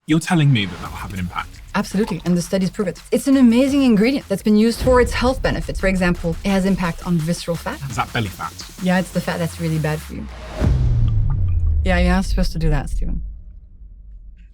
You're telling me that will have an impact? Absolutely, and the studies prove it. It's an amazing ingredient that's been used for its health benefits. For example, it has impact on visceral fat. Is that belly fat? Yeah, it's the fat that's really bad for you. Yeah, you're not supposed to do that, Stephen.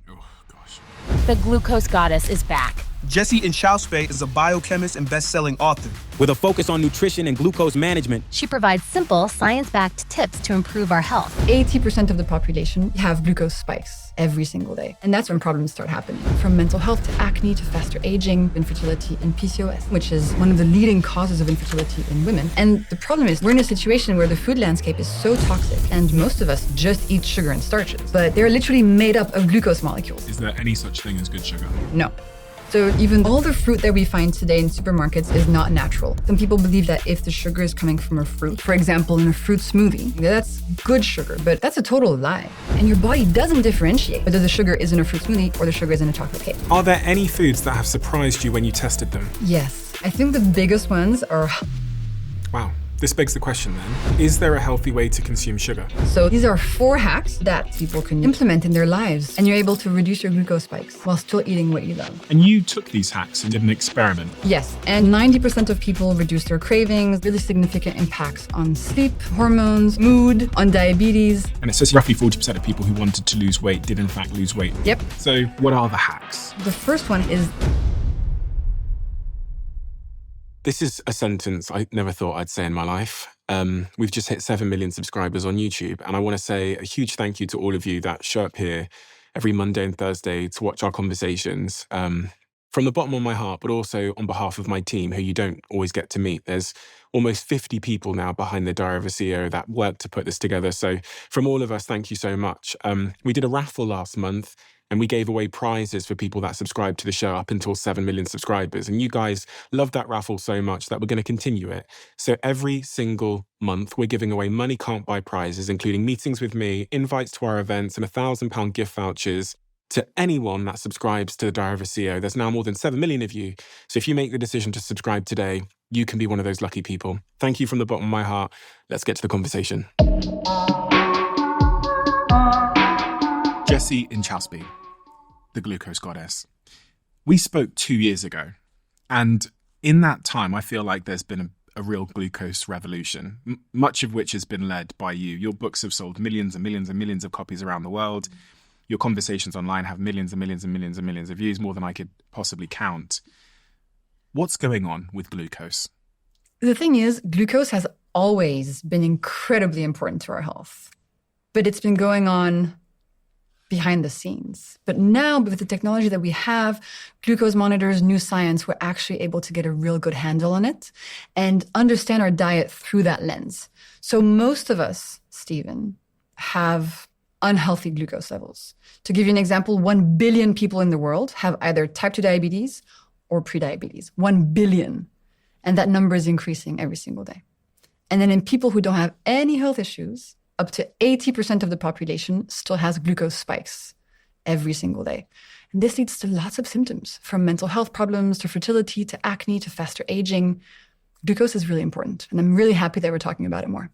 Oh, gosh. The glucose goddess is back. Jessie Inchauspé is a biochemist and best-selling author. With a focus on nutrition and glucose management, She provides simple, science-backed tips to improve our health. 80% of the population have glucose spikes every single day. And that's when problems start happening. From mental health to acne to faster aging, infertility, and PCOS, which is one of the leading causes of infertility in women. And the problem is we're in a situation where the food landscape is so toxic, and most of us just eat sugar and starches. But they're literally made up of glucose molecules. Is there any such thing as good sugar? No. So even all the fruit that we find today in supermarkets is not natural. Some people believe that if the sugar is coming from a fruit, for example, in a fruit smoothie, that's good sugar, but that's a total lie. And your body doesn't differentiate whether the sugar is in a fruit smoothie or the sugar is in a chocolate cake. Are there any foods that have surprised you when you tested them? Yes, I think the biggest ones are... Wow. This begs the question then, is there a healthy way to consume sugar? So these are 4 hacks that people can implement in their lives, and you're able to reduce your glucose spikes while still eating what you love. And you took these hacks and did an experiment. Yes, and 90% of people reduce their cravings, really significant impacts on sleep, hormones, mood, on diabetes. And it says roughly 40% of people who wanted to lose weight did in fact lose weight. Yep. So what are the hacks? The first one is... this is a sentence I never thought I'd say in my life. We've just hit 7 million subscribers on YouTube, and I want to say a huge thank you to all of you that show up here every Monday and Thursday to watch our conversations. From the bottom of my heart, but also on behalf of my team, who you don't always get to meet. There's almost 50 people now behind the Diary of a CEO that work to put this together. So from all of us, thank you so much. We did a raffle last month, and we gave away prizes for people that subscribed to the show up until 7 million subscribers. And you guys loved that raffle so much that we're going to continue it. So every single month, we're giving away money can't buy prizes, including meetings with me, invites to our events, and £1,000 gift vouchers to anyone that subscribes to the Diary of a CEO. There's now more than 7 million of you. So if you make the decision to subscribe today, you can be one of those lucky people. Thank you from the bottom of my heart. Let's get to the conversation. Jessie Inchauspé, the glucose goddess. We spoke 2 years ago, and in that time, I feel like there's been a real glucose revolution, much of which has been led by you. Your books have sold millions and millions and millions of copies around the world. Your conversations online have millions and millions and millions and millions of views, more than I could possibly count. What's going on with glucose? The thing is, glucose has always been incredibly important to our health, but it's been going on behind the scenes. But now, with the technology that we have, glucose monitors, new science, we're actually able to get a real good handle on it and understand our diet through that lens. So most of us, Stephen, have unhealthy glucose levels. To give you an example, 1 billion people in the world have either type 2 diabetes or prediabetes. 1 billion. And that number is increasing every single day. And then in people who don't have any health issues, up to 80% of the population still has glucose spikes every single day. And this leads to lots of symptoms, from mental health problems to fertility to acne to faster aging. Glucose is really important, and I'm really happy that we're talking about it more.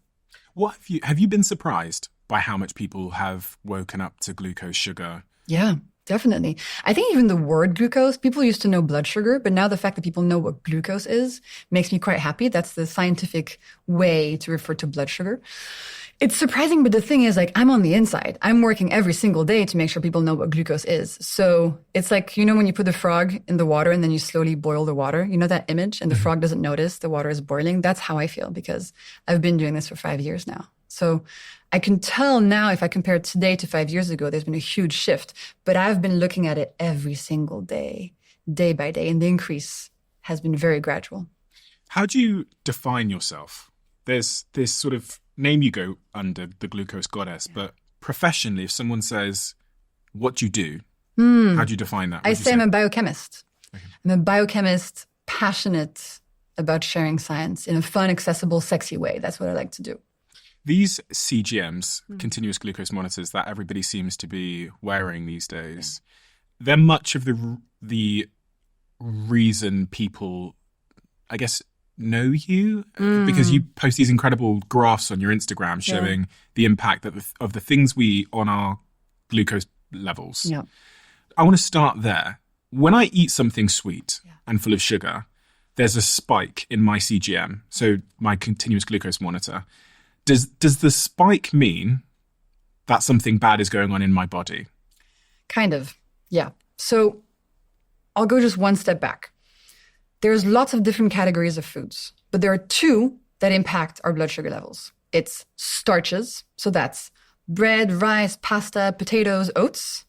What have you been surprised by how much people have woken up to glucose sugar? Yeah, definitely. I think even the word glucose, people used to know blood sugar, but now the fact that people know what glucose is makes me quite happy. That's the scientific way to refer to blood sugar. It's surprising, but the thing is, like, I'm on the inside. I'm working every single day to make sure people know what glucose is. So it's like, you know, when you put the frog in the water and then you slowly boil the water, you know that image? And the frog doesn't notice the water is boiling. That's how I feel, because I've been doing this for 5 years now. So I can tell now, if I compare today to 5 years ago, there's been a huge shift. But I've been looking at it every single day, day by day, and the increase has been very gradual. How do you define yourself? There's this sort of name you go under, the glucose goddess, but professionally, if someone says, what do you do? How do you define that? I say I'm a biochemist. Okay. I'm a biochemist, passionate about sharing science in a fun, accessible, sexy way. That's what I like to do. These CGMs, continuous glucose monitors, that everybody seems to be wearing these days, they're much of the reason people, I guess, know you, because you post these incredible graphs on your Instagram showing the impact of the things we on our glucose levels. Yeah. I want to start there. When I eat something sweet and full of sugar, there's a spike in my CGM, so my continuous glucose monitor. Does the spike mean that something bad is going on in my body? Kind of, yeah. So I'll go just one step back. There's lots of different categories of foods, but there are two that impact our blood sugar levels. It's starches, so that's bread, rice, pasta, potatoes, oats,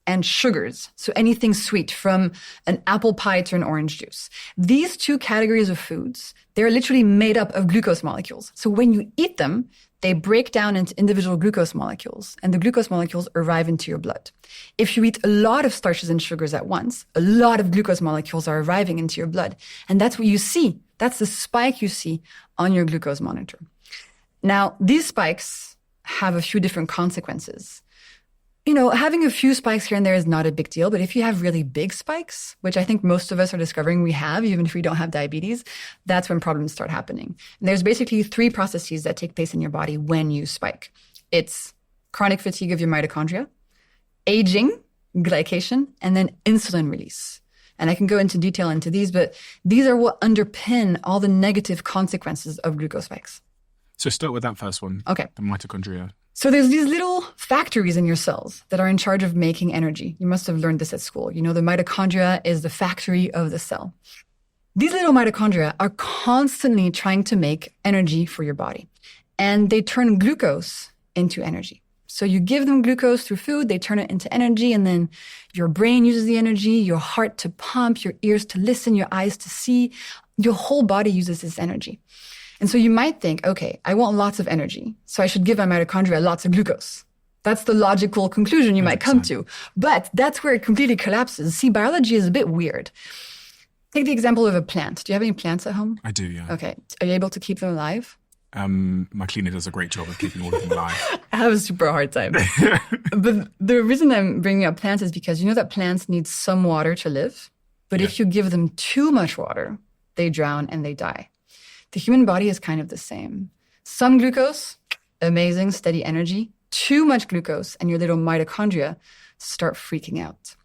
and sugars, so anything sweet from an apple pie to an orange juice. These two categories of foods, they're literally made up of glucose molecules. So when you eat them, they break down into individual glucose molecules, and the glucose molecules arrive into your blood. If you eat a lot of starches and sugars at once, a lot of glucose molecules are arriving into your blood, and that's what you see. That's the spike you see on your glucose monitor. Now, these spikes have a few different consequences. You know, having a few spikes here and there is not a big deal, but if you have really big spikes, which I think most of us are discovering we have, even if we don't have diabetes, that's when problems start happening. And there's basically three processes that take place in your body when you spike. It's chronic fatigue of your mitochondria, aging, glycation, and then insulin release. And I can go into detail into these, but these are what underpin all the negative consequences of glucose spikes. So start with that first one. Okay. The mitochondria. So there's these little factories in your cells that are in charge of making energy. You must have learned this at school. You know, the mitochondria is the factory of the cell. These little mitochondria are constantly trying to make energy for your body. And they turn glucose into energy. So you give them glucose through food, they turn it into energy, and then your brain uses the energy, your heart to pump, your ears to listen, your eyes to see. Your whole body uses this energy. And so you might think, okay, I want lots of energy, so I should give my mitochondria lots of glucose. That's the logical conclusion you might come to. But that's where it completely collapses. See, biology is a bit weird. Take the example of a plant. Do you have any plants at home? I do, yeah. Okay. Are you able to keep them alive? My cleaner does a great job of keeping all of them alive. I have a super hard time. But the reason I'm bringing up plants is because you know that plants need some water to live. But if you give them too much water, they drown and they die. The human body is kind of the same. Some glucose, amazing, steady energy. Too much glucose, and your little mitochondria start freaking out.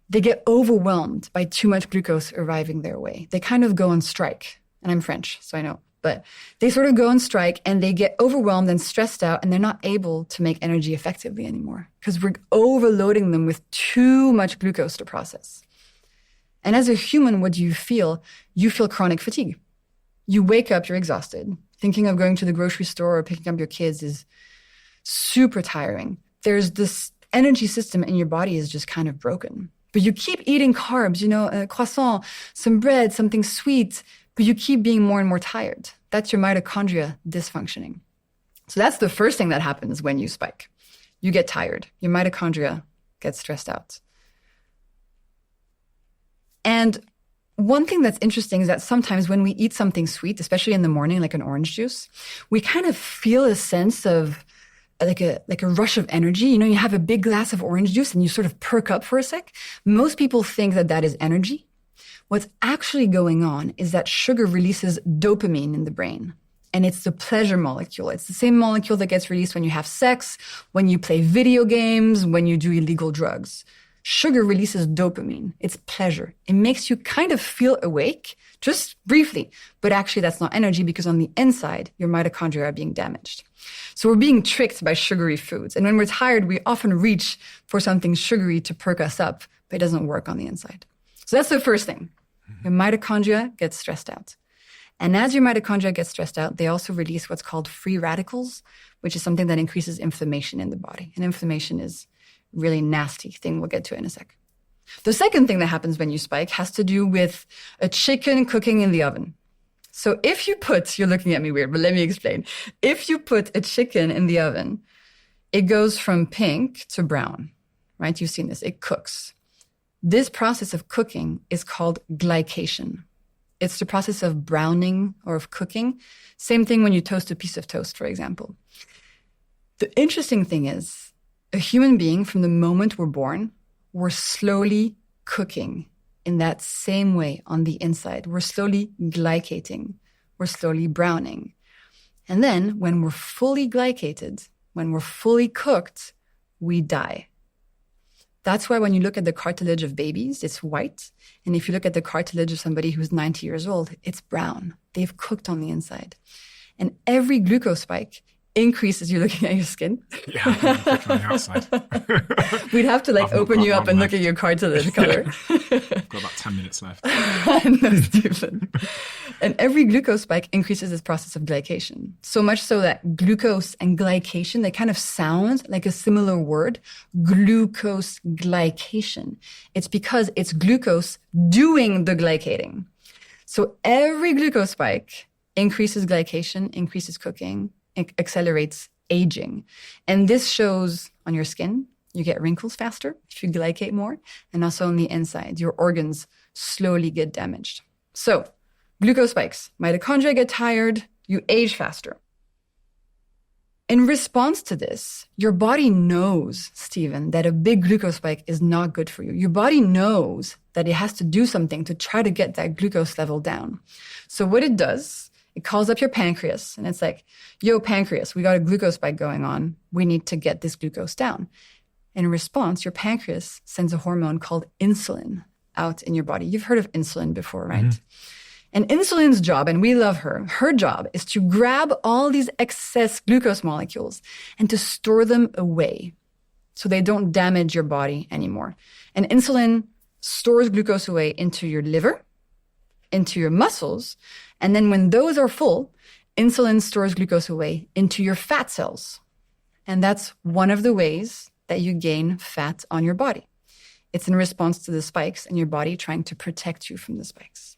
They get overwhelmed by too much glucose arriving their way. They kind of go on strike. And I'm French, so I know. But they sort of go on strike, and they get overwhelmed and stressed out, and they're not able to make energy effectively anymore because we're overloading them with too much glucose to process. And as a human, what do you feel? You feel chronic fatigue. You wake up, you're exhausted. Thinking of going to the grocery store or picking up your kids is super tiring. There's this energy system in your body is just kind of broken. But you keep eating carbs, you know, a croissant, some bread, something sweet, but you keep being more and more tired. That's your mitochondria dysfunctioning. So that's the first thing that happens when you spike. You get tired. Your mitochondria get stressed out. And one thing that's interesting is that sometimes when we eat something sweet, especially in the morning, like an orange juice, we kind of feel a sense of like a rush of energy. You know, you have a big glass of orange juice and you sort of perk up for a sec. Most people think that that is energy. What's actually going on is that sugar releases dopamine in the brain. And it's the pleasure molecule. It's the same molecule that gets released when you have sex, when you play video games, when you do illegal drugs. Sugar releases dopamine. It's pleasure. It makes you kind of feel awake, just briefly. But actually, that's not energy because on the inside, your mitochondria are being damaged. So we're being tricked by sugary foods. And when we're tired, we often reach for something sugary to perk us up, but it doesn't work on the inside. So that's the first thing. Your mitochondria gets stressed out. And as your mitochondria get stressed out, they also release what's called free radicals, which is something that increases inflammation in the body. And inflammation is really nasty thing we'll get to in a sec. The second thing that happens when you spike has to do with a chicken cooking in the oven. So if you put, you're looking at me weird, but let me explain. If you put a chicken in the oven, it goes from pink to brown, right? You've seen this, it cooks. This process of cooking is called glycation. It's the process of browning or of cooking. Same thing when you toast a piece of toast, for example. The interesting thing is, a human being, from the moment we're born, we're slowly cooking in that same way on the inside. We're slowly glycating. We're slowly browning. And then when we're fully glycated, when we're fully cooked, we die. That's why when you look at the cartilage of babies, it's white. And if you look at the cartilage of somebody who's 90 years old, it's brown. They've cooked on the inside. And every glucose spike increases, you're looking at your skin. Yeah, I'm looking on the outside. We'd have to I've not open got you up long and left. look at your cartilage color. I've got about 10 minutes left. No, Stephen. And every glucose spike increases this process of glycation. So much so that glucose and glycation, they kind of sound like a similar word, glucose glycation. It's because it's glucose doing the glycating. So every glucose spike increases glycation, increases cooking, accelerates aging. And this shows on your skin. You get wrinkles faster if you glycate more. And also on the inside, your organs slowly get damaged. So glucose spikes, mitochondria get tired, you age faster. In response to this, your body knows, Stephen, that a big glucose spike is not good for you. Your body knows that it has to do something to try to get that glucose level down. So what it does, it calls up your pancreas and it's like, yo, pancreas, we got a glucose spike going on. We need to get this glucose down. In response, your pancreas sends a hormone called insulin out in your body. You've heard of insulin before, right? Mm-hmm. And insulin's job, and we love her job is to grab all these excess glucose molecules and to store them away so they don't damage your body anymore. And insulin stores glucose away into your liver, into your muscles, and then when those are full, insulin stores glucose away into your fat cells. And that's one of the ways that you gain fat on your body. It's in response to the spikes and your body trying to protect you from the spikes.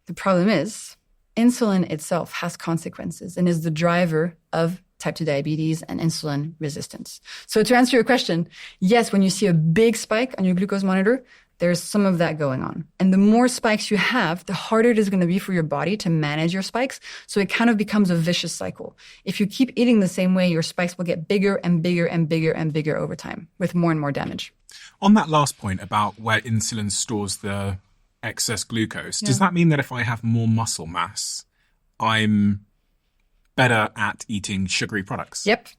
The problem is, insulin itself has consequences and is the driver of type 2 diabetes and insulin resistance. So to answer your question, yes, when you see a big spike on your glucose monitor, there's some of that going on. And the more spikes you have, the harder it is going to be for your body to manage your spikes. So it kind of becomes a vicious cycle. If you keep eating the same way, your spikes will get bigger and bigger and bigger and bigger over time with more and more damage. On that last point about where insulin stores the excess glucose, does that mean that if I have more muscle mass, I'm better at eating sugary products? Yep.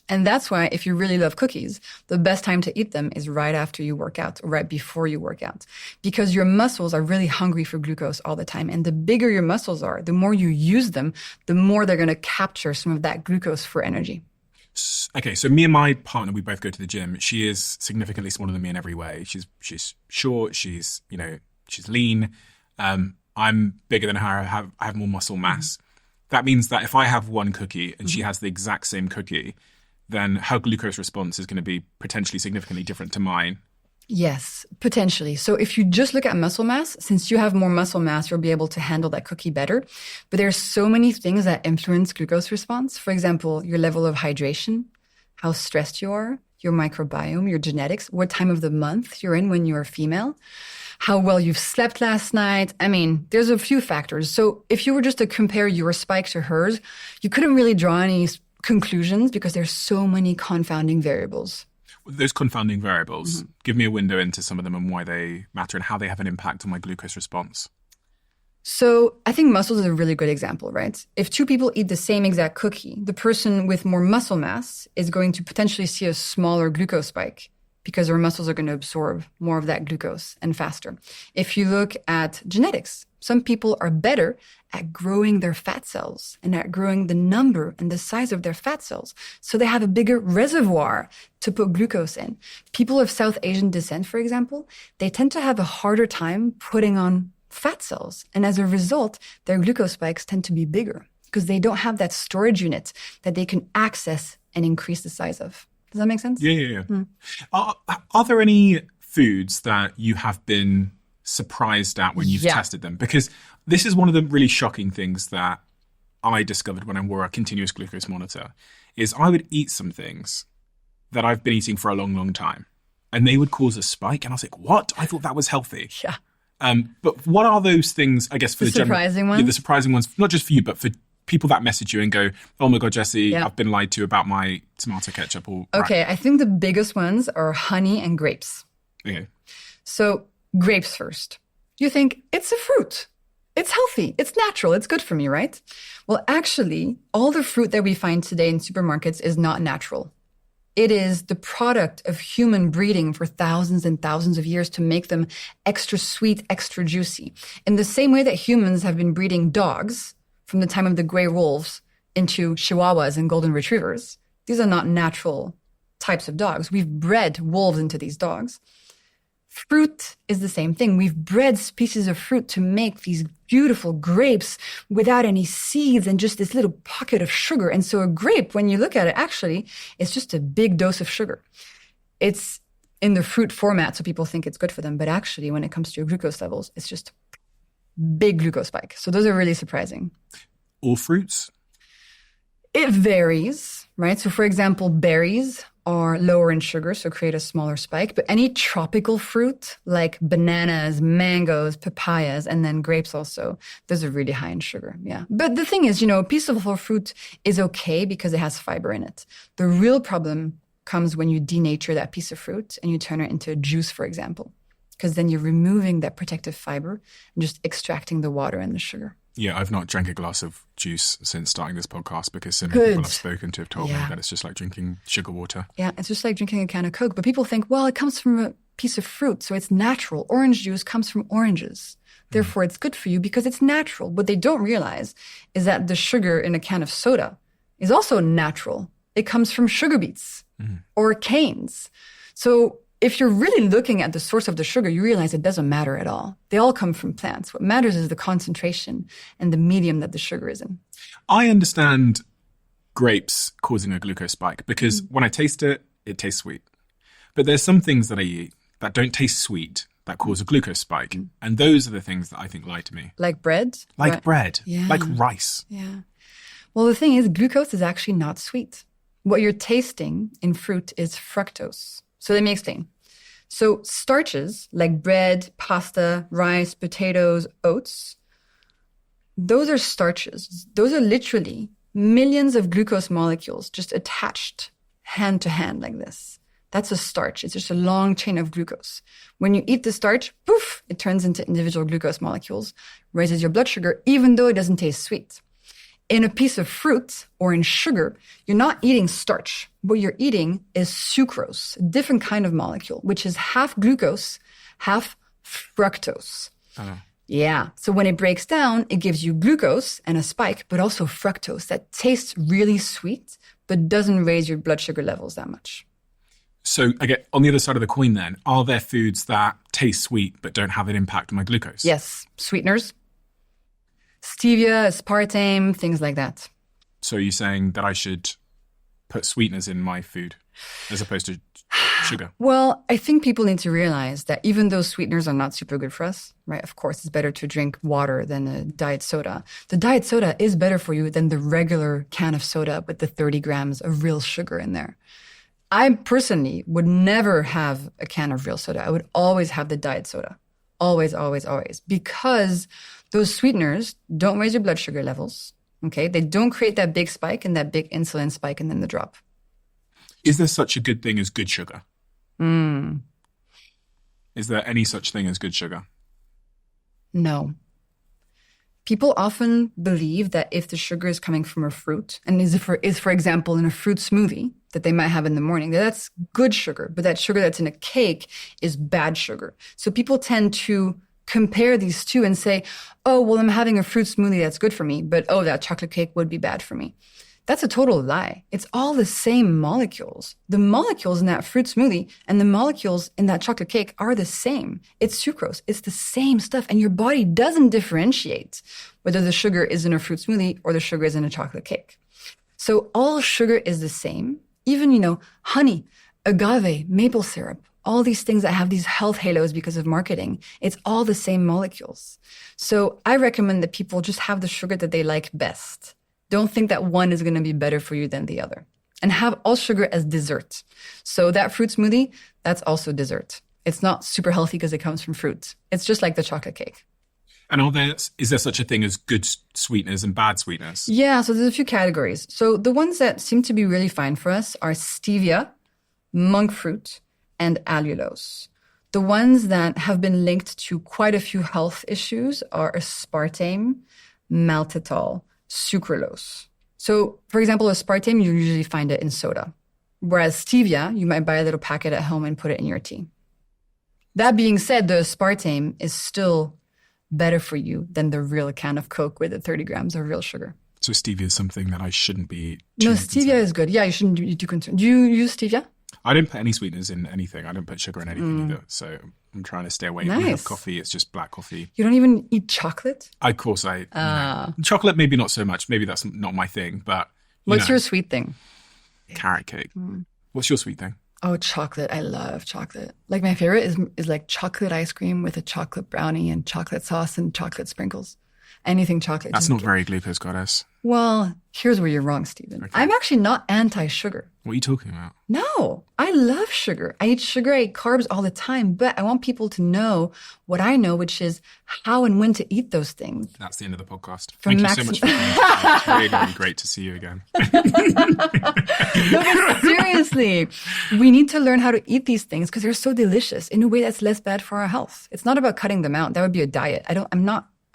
And that's why if you really love cookies, the best time to eat them is right after you work out or right before you work out, because your muscles are really hungry for glucose all the time. And the bigger your muscles are, the more you use them, the more they're going to capture some of that glucose for energy. Okay, so me and my partner, we both go to the gym. She is significantly smaller than me in every way. She's short. She's lean. I'm bigger than her. I have more muscle mass. That means that if I have one cookie and she has the exact same cookie, then her glucose response is going to be potentially significantly different to mine. Yes, potentially. So if you just look at muscle mass, since you have more muscle mass, you'll be able to handle that cookie better. But there's so many things that influence glucose response. For example, your level of hydration, how stressed you are, your microbiome, your genetics, what time of the month you're in when you're female, how well you've slept last night. I mean, there's a few factors. So if you were just to compare your spike to hers, you couldn't really draw any conclusions because there's so many confounding variables. Those confounding variables, give me a window into some of them and why they matter and how they have an impact on my glucose response. So I think muscles is a really good example, right? If two people eat the same exact cookie, the person with more muscle mass is going to potentially see a smaller glucose spike because their muscles are going to absorb more of that glucose and faster. If you look at genetics, some people are better at growing their fat cells and at growing the number and the size of their fat cells. So they have a bigger reservoir to put glucose in. People of South Asian descent, for example, they tend to have a harder time putting on fat cells. And as a result, their glucose spikes tend to be bigger because they don't have that storage unit that they can access and increase the size of. Does that make sense? Yeah. Are there any foods that you have been surprised at when you've tested them? Because this is one of the really shocking things that I discovered when I wore a continuous glucose monitor, is I would eat some things that I've been eating for a long, long time, and they would cause a spike. And I was like, what? I thought that was healthy. Yeah. But what are those things, I guess, for the surprising ones? Yeah, the surprising ones, not just for you, but for people that message you and go, oh my God, Jessie, I've been lied to about my tomato ketchup. Okay, I think the biggest ones are honey and grapes. Okay. So grapes first. You think it's a fruit. It's healthy. It's natural. It's good for me, right? Well, actually, all the fruit that we find today in supermarkets is not natural. It is the product of human breeding for thousands and thousands of years to make them extra sweet, extra juicy. In the same way that humans have been breeding dogs from the time of the gray wolves into chihuahuas and golden retrievers. These are not natural types of dogs. We've bred wolves into these dogs. Fruit is the same thing. We've bred species of fruit to make these beautiful grapes without any seeds and just this little pocket of sugar. And so a grape, when you look at it, actually, it's just a big dose of sugar. It's in the fruit format, so people think it's good for them. But actually, when it comes to your glucose levels, it's just big glucose spike. So those are really surprising. All fruits? It varies, right? So for example, berries are lower in sugar, so create a smaller spike. But any tropical fruit, like bananas, mangoes, papayas, and then grapes also, those are really high in sugar, yeah. But the thing is, a piece of whole fruit is okay because it has fiber in it. The real problem comes when you denature that piece of fruit and you turn it into a juice, for example, because then you're removing that protective fiber and just extracting the water and the sugar. Yeah, I've not drank a glass of juice since starting this podcast because so many people I've spoken to have told me that it's just like drinking sugar water. Yeah, it's just like drinking a can of Coke. But people think, well, it comes from a piece of fruit, so it's natural. Orange juice comes from oranges. Therefore, it's good for you because it's natural. What they don't realize is that the sugar in a can of soda is also natural. It comes from sugar beets or canes. So if you're really looking at the source of the sugar, you realize it doesn't matter at all. They all come from plants. What matters is the concentration and the medium that the sugar is in. I understand grapes causing a glucose spike because when I taste it, it tastes sweet. But there's some things that I eat that don't taste sweet that cause a glucose spike. And those are the things that I think lie to me. Like bread? Like bread. Yeah. Like rice. Yeah. Well, the thing is, glucose is actually not sweet. What you're tasting in fruit is fructose. So let me explain. So starches like bread, pasta, rice, potatoes, oats, those are starches. Those are literally millions of glucose molecules just attached hand to hand like this. That's a starch. It's just a long chain of glucose. When you eat the starch, poof, it turns into individual glucose molecules, raises your blood sugar, even though it doesn't taste sweet. In a piece of fruit or in sugar, you're not eating starch. What you're eating is sucrose, a different kind of molecule, which is half glucose, half fructose. Yeah. So when it breaks down, it gives you glucose and a spike, but also fructose that tastes really sweet, but doesn't raise your blood sugar levels that much. So again, on the other side of the coin then, are there foods that taste sweet but don't have an impact on my glucose? Yes. Sweeteners. Stevia, aspartame, things like that. So you're saying that I should put sweeteners in my food as opposed to sugar? Well, I think people need to realize that even though sweeteners are not super good for us, right? Of course, it's better to drink water than a diet soda. The diet soda is better for you than the regular can of soda with the 30 grams of real sugar in there. I personally would never have a can of real soda. I would always have the diet soda. Always, always, always. Because those sweeteners don't raise your blood sugar levels, okay? They don't create that big spike and that big insulin spike and then the drop. Is there such a good thing as good sugar? Is there any such thing as good sugar? No. People often believe that if the sugar is coming from a fruit and is for example, in a fruit smoothie that they might have in the morning, that's good sugar, but that sugar that's in a cake is bad sugar. So people tend to compare these two and say, oh, well, I'm having a fruit smoothie that's good for me, but oh, that chocolate cake would be bad for me. That's a total lie. It's all the same molecules. The molecules in that fruit smoothie and the molecules in that chocolate cake are the same. It's sucrose. It's the same stuff. And your body doesn't differentiate whether the sugar is in a fruit smoothie or the sugar is in a chocolate cake. So all sugar is the same. Even, honey, agave, maple syrup, all these things that have these health halos because of marketing, it's all the same molecules. So I recommend that people just have the sugar that they like best. Don't think that one is going to be better for you than the other. And have all sugar as dessert. So that fruit smoothie, that's also dessert. It's not super healthy because it comes from fruit. It's just like the chocolate cake. And is there such a thing as good sweeteners and bad sweeteners? Yeah, so there's a few categories. So the ones that seem to be really fine for us are stevia, monk fruit, and allulose. The ones that have been linked to quite a few health issues are aspartame, maltitol, sucralose. So, for example, aspartame, you usually find it in soda, Whereas stevia, you might buy a little packet at home and put it in your tea. That being said, the aspartame is still better for you than the real can of Coke with the 30 grams of real sugar. So stevia is something that I shouldn't be. No, stevia is good. Yeah, you shouldn't be too concerned. Do you use stevia? I don't put any sweeteners in anything. I don't put sugar in anything either. So I'm trying to stay away. When we have coffee, it's just black coffee. You don't even eat chocolate? Of course, chocolate, maybe not so much. Maybe that's not my thing. But what's your sweet thing? Carrot cake. What's your sweet thing? Oh, chocolate. I love chocolate. Like my favorite is like chocolate ice cream with a chocolate brownie and chocolate sauce and chocolate sprinkles. Anything chocolate. That's not very glucose goddess. Well, here's where you're wrong, Stephen. Okay. I'm actually not anti-sugar. What are you talking about? No, I love sugar. I eat sugar, I eat carbs all the time, but I want people to know what I know, which is how and when to eat those things. That's the end of the podcast. Thank you so much for coming. It's really, really great to see you again. No, but seriously, we need to learn how to eat these things because they're so delicious in a way that's less bad for our health. It's not about cutting them out. That would be a diet. I'm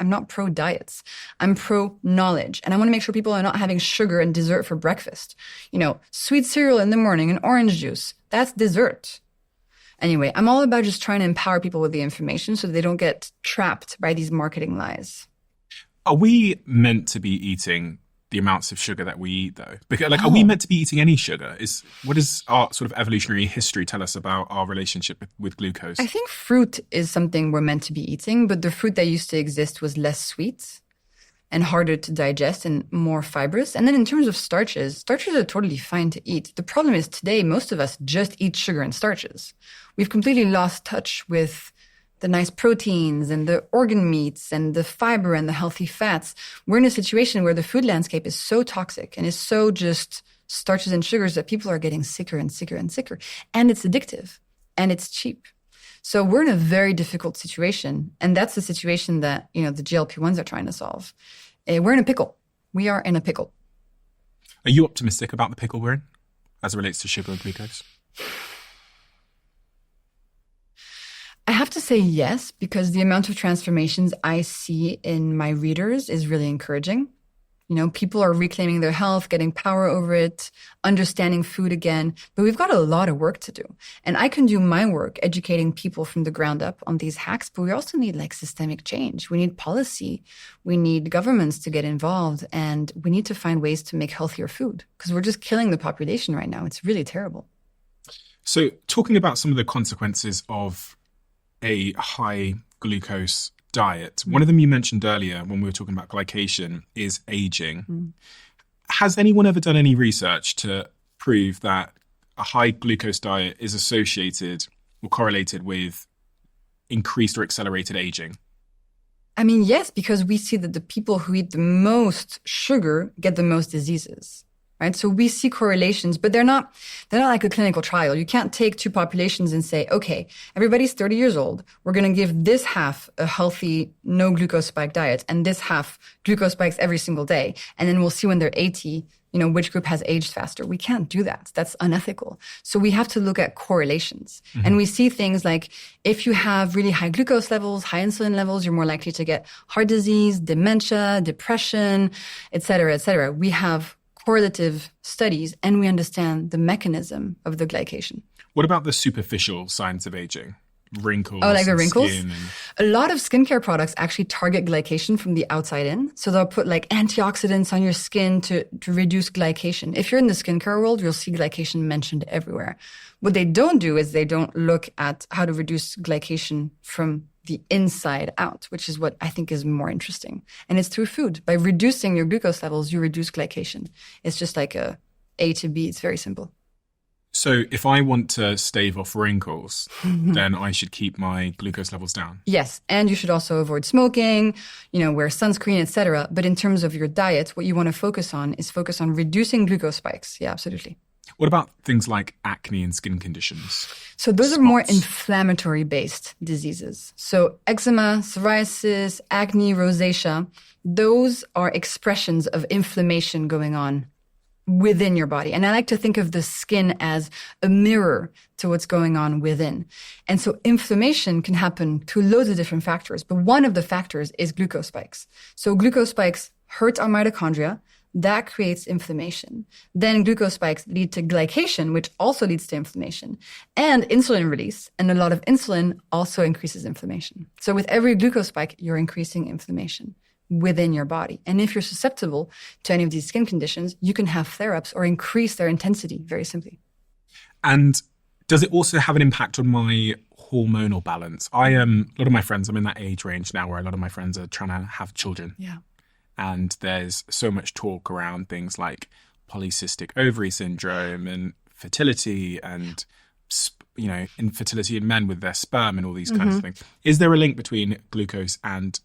not pro diets. I'm pro knowledge. And I want to make sure people are not having sugar and dessert for breakfast. Sweet cereal in the morning and orange juice. That's dessert. Anyway, I'm all about just trying to empower people with the information so they don't get trapped by these marketing lies. Are we meant to be eating the amounts of sugar that we eat, though? Because, are we meant to be eating any sugar? What does our sort of evolutionary history tell us about our relationship with glucose? I think fruit is something we're meant to be eating, but the fruit that used to exist was less sweet and harder to digest and more fibrous. And then in terms of starches are totally fine to eat. The problem is today, most of us just eat sugar and starches. We've completely lost touch with the nice proteins and the organ meats and the fiber and the healthy fats. We're in a situation where the food landscape is so toxic and is so just starches and sugars that people are getting sicker and sicker and sicker. And it's addictive and it's cheap. So we're in a very difficult situation. And that's the situation that, the GLP-1s are trying to solve. We're in a pickle. We are in a pickle. Are you optimistic about the pickle we're in as it relates to sugar and glucose? I have to say yes, because the amount of transformations I see in my readers is really encouraging. People are reclaiming their health, getting power over it, understanding food again. But we've got a lot of work to do. And I can do my work educating people from the ground up on these hacks, but we also need systemic change. We need policy. We need governments to get involved. And we need to find ways to make healthier food because we're just killing the population right now. It's really terrible. So talking about some of the consequences of a high glucose diet. One of them you mentioned earlier when we were talking about glycation is aging. Has anyone ever done any research to prove that a high glucose diet is associated or correlated with increased or accelerated aging? I mean, yes, because we see that the people who eat the most sugar get the most diseases. Right? So we see correlations, but they're not like a clinical trial. You can't take two populations and say, okay, everybody's 30 years old. We're going to give this half a healthy, no glucose spike diet and this half glucose spikes every single day. And then we'll see when they're 80, which group has aged faster. We can't do that. That's unethical. So we have to look at correlations. Mm-hmm. And we see things like if you have really high glucose levels, high insulin levels, you're more likely to get heart disease, dementia, depression, et cetera, et cetera. We have correlative studies, and we understand the mechanism of the glycation. What about the superficial signs of aging? Wrinkles. Oh, like the wrinkles? Skin A lot of skincare products actually target glycation from the outside in. So they'll put antioxidants on your skin to reduce glycation. If you're in the skincare world, you'll see glycation mentioned everywhere. What they don't do is they don't look at how to reduce glycation from the inside out, which is what I think is more interesting. And it's through food. By reducing your glucose levels, you reduce glycation. It's just like A to B. It's very simple. So if I want to stave off wrinkles, then I should keep my glucose levels down? Yes. And you should also avoid smoking, wear sunscreen, etc. But in terms of your diet, what you want to focus on reducing glucose spikes. Yeah, absolutely. What about things like acne and skin conditions? So those are more inflammatory-based diseases. So eczema, psoriasis, acne, rosacea, those are expressions of inflammation going on within your body. And I like to think of the skin as a mirror to what's going on within. And so inflammation can happen through loads of different factors, but one of the factors is glucose spikes. So glucose spikes hurt our mitochondria. that creates inflammation. Then glucose spikes lead to glycation, which also leads to inflammation, and insulin release. And a lot of insulin also increases inflammation. So with every glucose spike, you're increasing inflammation within your body. And if you're susceptible to any of these skin conditions, you can have flare-ups or increase their intensity very simply. And does it also have an impact on my hormonal balance? A lot of my friends, I'm in that age range now where a lot of my friends are trying to have children. Yeah. And there's so much talk around things like polycystic ovary syndrome and fertility and, infertility in men with their sperm and all these kinds of things. Is there a link between glucose and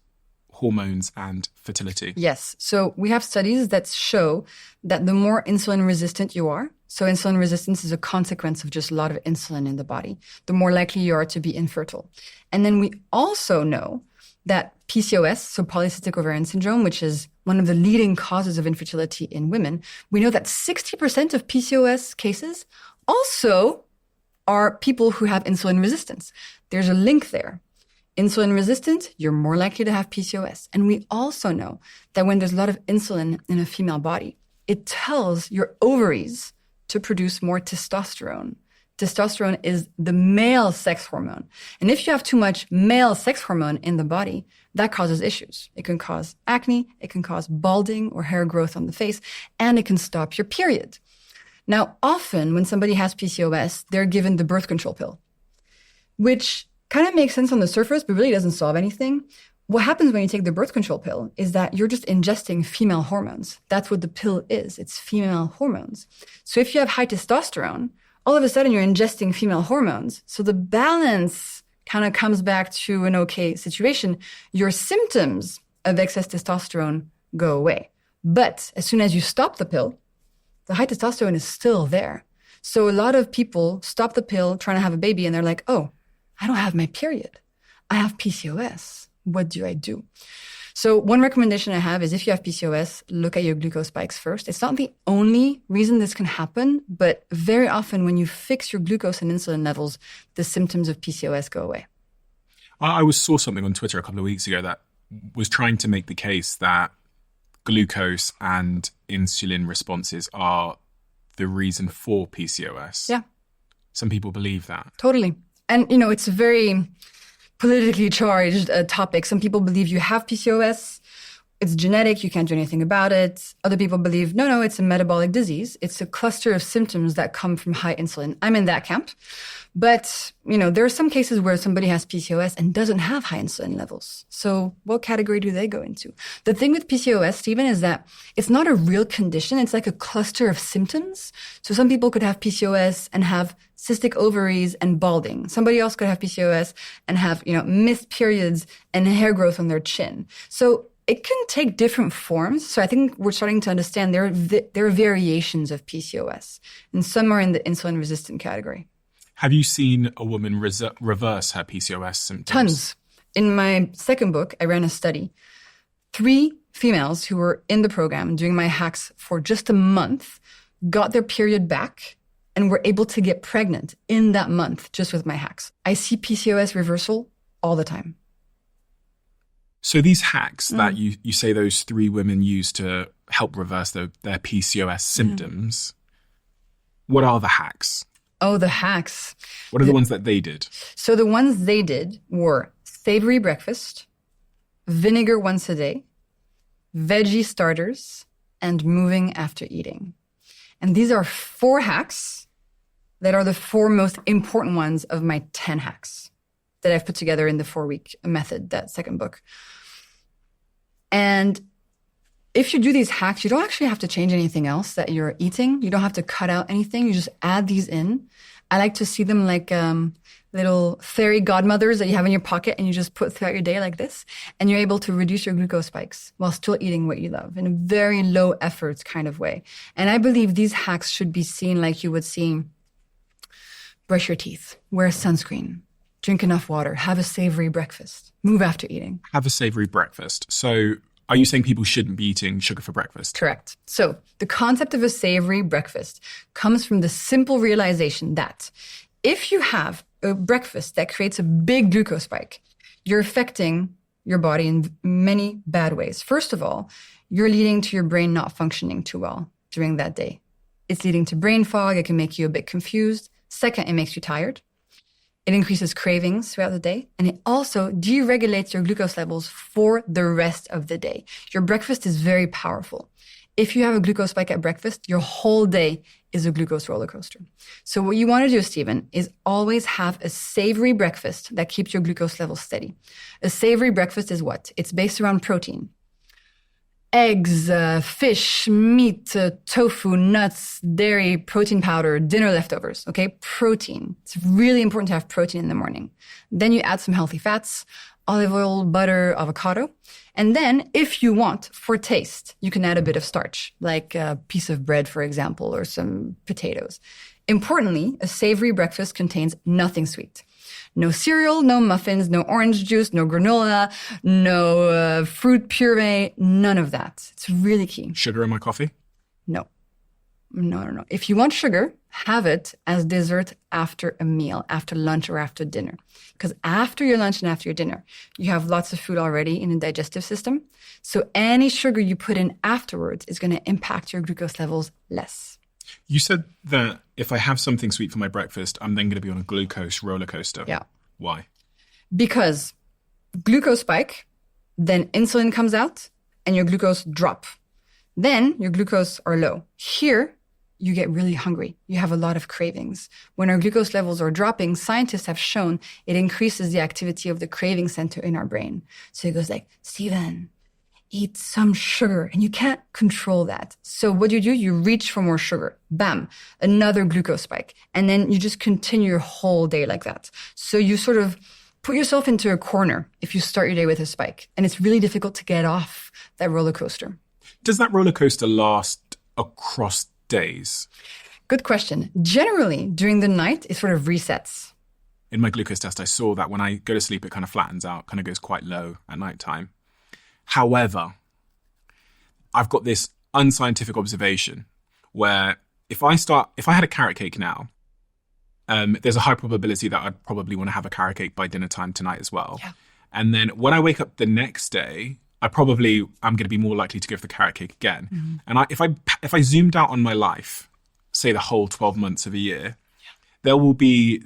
hormones and fertility? Yes. So we have studies that show that the more insulin resistant you are, so insulin resistance is a consequence of just a lot of insulin in the body, the more likely you are to be infertile. And then we also know that PCOS, so polycystic ovarian syndrome, which is one of the leading causes of infertility in women, we know that 60% of PCOS cases also are people who have insulin resistance. There's a link there. Insulin resistant, you're more likely to have PCOS. And we also know that when there's a lot of insulin in a female body, it tells your ovaries to produce more testosterone. Testosterone is the male sex hormone. And if you have too much male sex hormone in the body, that causes issues. It can cause acne, it can cause balding or hair growth on the face, and it can stop your period. Now, often when somebody has PCOS, they're given the birth control pill, which kind of makes sense on the surface, but really doesn't solve anything. What happens when you take the birth control pill is that you're just ingesting female hormones. That's what the pill is. It's female hormones. So if you have high testosterone, all of a sudden you're ingesting female hormones. So the balance kind of comes back to an okay situation. Your symptoms of excess testosterone go away. But as soon as you stop the pill, the high testosterone is still there. So a lot of people stop the pill trying to have a baby and they're like, oh, I don't have my period. I have PCOS. What do I do? So one recommendation I have is if you have PCOS, look at your glucose spikes first. It's not the only reason this can happen, but very often when you fix your glucose and insulin levels, the symptoms of PCOS go away. I saw something on Twitter a couple of weeks ago that was trying to make the case that glucose and insulin responses are the reason for PCOS. Yeah. Some people believe that. Totally. And, it's a very politically charged topic. Some people believe you have PCOS. It's genetic. You can't do anything about it. Other people believe, no, it's a metabolic disease. It's a cluster of symptoms that come from high insulin. I'm in that camp. But, there are some cases where somebody has PCOS and doesn't have high insulin levels. So what category do they go into? The thing with PCOS, Stephen, is that it's not a real condition. It's like a cluster of symptoms. So some people could have PCOS and have cystic ovaries and balding. Somebody else could have PCOS and have, missed periods and hair growth on their chin. So it can take different forms. So I think we're starting to understand there are variations of PCOS, and some are in the insulin-resistant category. Have you seen a woman reverse her PCOS symptoms? Tons. In my second book, I ran a study. 3 females who were in the program doing my hacks for just a month got their period back and were able to get pregnant in that month just with my hacks. I see PCOS reversal all the time. So these hacks that you say those 3 women used to help reverse their PCOS symptoms, what are the hacks? Oh, the hacks. What are the ones that they did? So the ones they did were savory breakfast, vinegar once a day, veggie starters, and moving after eating. And these are 4 hacks that are the 4 most important ones of my 10 hacks that I've put together in the 4-week method, that second book. And if you do these hacks, you don't actually have to change anything else that you're eating. You don't have to cut out anything. You just add these in. I like to see them like little fairy godmothers that you have in your pocket and you just put throughout your day like this. And you're able to reduce your glucose spikes while still eating what you love in a very low effort kind of way. And I believe these hacks should be seen like you would see brush your teeth, wear sunscreen, drink enough water, have a savory breakfast, move after eating. Have a savory breakfast. So are you saying people shouldn't be eating sugar for breakfast? Correct. So the concept of a savory breakfast comes from the simple realization that if you have a breakfast that creates a big glucose spike, you're affecting your body in many bad ways. First of all, you're leading to your brain not functioning too well during that day. It's leading to brain fog. It can make you a bit confused. Second, it makes you tired. It increases cravings throughout the day. And it also deregulates your glucose levels for the rest of the day. Your breakfast is very powerful. If you have a glucose spike at breakfast, your whole day is a glucose roller coaster. So what you want to do, Stephen, is always have a savory breakfast that keeps your glucose levels steady. A savory breakfast is what? It's based around protein. Eggs, fish, meat, tofu, nuts, dairy, protein powder, dinner leftovers, okay? Protein. It's really important to have protein in the morning. Then you add some healthy fats, olive oil, butter, avocado. And then, if you want, for taste, you can add a bit of starch, like a piece of bread, for example, or some potatoes. Importantly, a savory breakfast contains nothing sweet. No cereal, no muffins, no orange juice, no granola, no fruit puree, none of that. It's really key. Sugar in my coffee? No. No. If you want sugar, have it as dessert after a meal, after lunch or after dinner. Because after your lunch and after your dinner, you have lots of food already in the digestive system. So any sugar you put in afterwards is going to impact your glucose levels less. You said that if I have something sweet for my breakfast, I'm then going to be on a glucose roller coaster. Yeah. Why? Because glucose spike, then insulin comes out and your glucose drop. Then your glucose are low. Here, you get really hungry. You have a lot of cravings. When our glucose levels are dropping, scientists have shown it increases the activity of the craving center in our brain. So it goes like, Stephen, eat some sugar. And you can't control that. So what do? You reach for more sugar. Bam, another glucose spike. And then you just continue your whole day like that. So you sort of put yourself into a corner if you start your day with a spike. And it's really difficult to get off that roller coaster. Does that roller coaster last across days? Good question. Generally, during the night, it sort of resets. In my glucose test, I saw that when I go to sleep, it kind of flattens out, kind of goes quite low at nighttime. However, I've got this unscientific observation where if I had a carrot cake now, there's a high probability that I'd probably want to have a carrot cake by dinner time tonight as well. Yeah. And then when I wake up the next day, I'm going to be more likely to go for the carrot cake again. Mm-hmm. And if I zoomed out on my life, say the whole 12 months of a year, there will be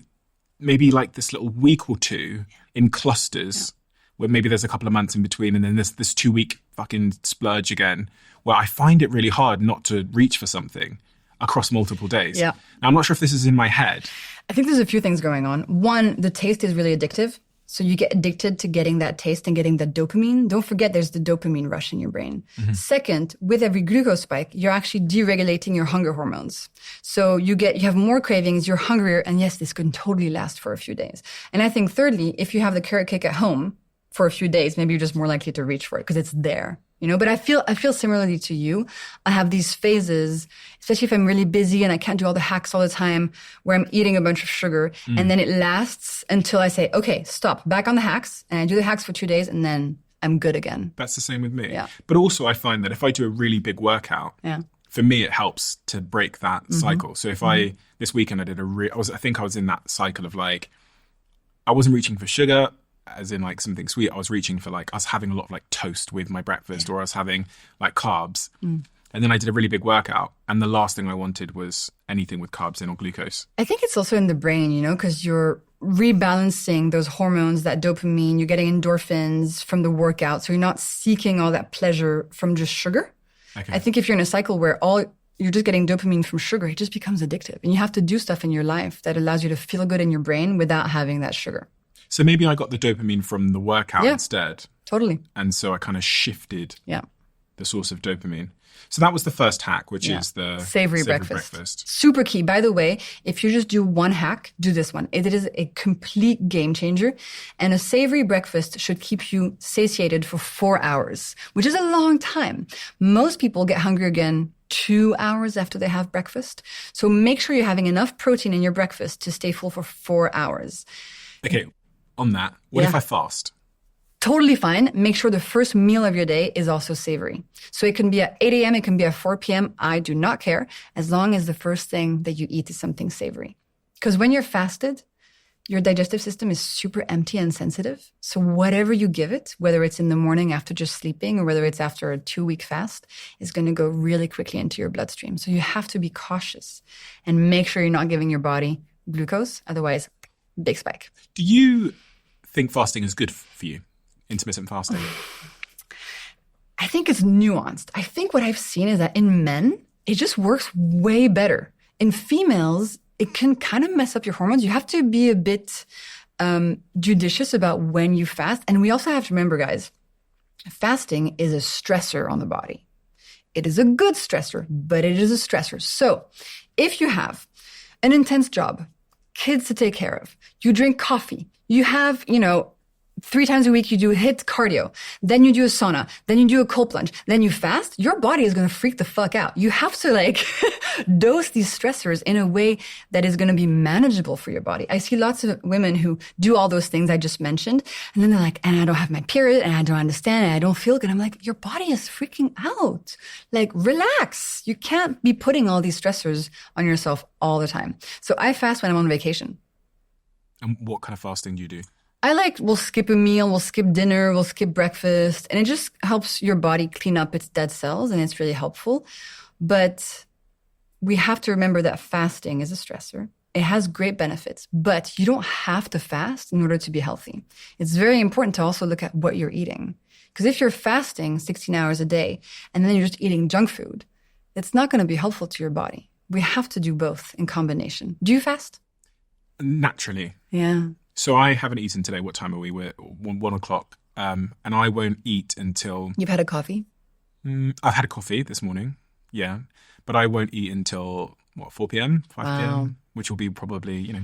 maybe like this little week or two in clusters where maybe there's a couple of months in between, and then there's this 2-week fucking splurge again, where I find it really hard not to reach for something across multiple days. Yeah. Now, I'm not sure if this is in my head. I think there's a few things going on. One, the taste is really addictive. So you get addicted to getting that taste and getting that dopamine. Don't forget there's the dopamine rush in your brain. Mm-hmm. Second, with every glucose spike, you're actually deregulating your hunger hormones. So you have more cravings, you're hungrier, and yes, this can totally last for a few days. And I think thirdly, if you have the carrot cake at home for a few days, maybe you're just more likely to reach for it because it's there. But I feel similarly to you. I have these phases, especially if I'm really busy and I can't do all the hacks all the time, where I'm eating a bunch of sugar. And then it lasts until I say, okay, stop, back on the hacks. And I do the hacks for 2 days and then I'm good again. That's the same with me. Yeah. But also I find that if I do a really big workout, for me, it helps to break that cycle. So if this weekend I did I think I was in that cycle of like, I wasn't reaching for sugar, as in like something sweet. I was reaching for like, I was having a lot of like toast with my breakfast, or I was having like carbs. And then I did a really big workout, and the last thing I wanted was anything with carbs in or glucose. I think it's also in the brain, because you're rebalancing those hormones, that dopamine, you're getting endorphins from the workout. So you're not seeking all that pleasure from just sugar. Okay. I think if you're in a cycle where you're just getting dopamine from sugar, it just becomes addictive. And you have to do stuff in your life that allows you to feel good in your brain without having that sugar. So maybe I got the dopamine from the workout instead. Totally. And so I kind of shifted the source of dopamine. So that was the first hack, which is the savory breakfast. Super key. By the way, if you just do one hack, do this one. It is a complete game changer. And a savory breakfast should keep you satiated for 4 hours, which is a long time. Most people get hungry again 2 hours after they have breakfast. So make sure you're having enough protein in your breakfast to stay full for 4 hours. Okay. On that, what if I fast? Totally fine. Make sure the first meal of your day is also savory. So it can be at 8 a.m., it can be at 4 p.m. I do not care, as long as the first thing that you eat is something savory. Because when you're fasted, your digestive system is super empty and sensitive. So whatever you give it, whether it's in the morning after just sleeping or whether it's after a 2-week fast, is going to go really quickly into your bloodstream. So you have to be cautious and make sure you're not giving your body glucose. Otherwise, big spike. Do you think fasting is good for you? Intermittent fasting? I think it's nuanced. I think what I've seen is that in men, it just works way better. In females, it can kind of mess up your hormones. You have to be a bit judicious about when you fast. And we also have to remember, guys, fasting is a stressor on the body. It is a good stressor, but it is a stressor. So if you have an intense job, kids to take care of, you drink coffee, you have, 3 times a week you do HIIT cardio, then you do a sauna, then you do a cold plunge, then you fast, your body is going to freak the fuck out. You have to dose these stressors in a way that is going to be manageable for your body. I see lots of women who do all those things I just mentioned, and then they're like, and I don't have my period, and I don't understand, and I don't feel good. I'm like, your body is freaking out. Relax. You can't be putting all these stressors on yourself all the time. So I fast when I'm on vacation. And what kind of fasting do you do? We'll skip a meal, we'll skip dinner, we'll skip breakfast, and it just helps your body clean up its dead cells, and it's really helpful. But we have to remember that fasting is a stressor. It has great benefits, but you don't have to fast in order to be healthy. It's very important to also look at what you're eating. Because if you're fasting 16 hours a day, and then you're just eating junk food, it's not going to be helpful to your body. We have to do both in combination. Do you fast? Naturally. Yeah. So I haven't eaten today. What time are we? We're 1 o'clock. And I won't eat until... You've had a coffee? I've had a coffee this morning, yeah. But I won't eat until, 4 p.m., 5 p.m., which will be probably,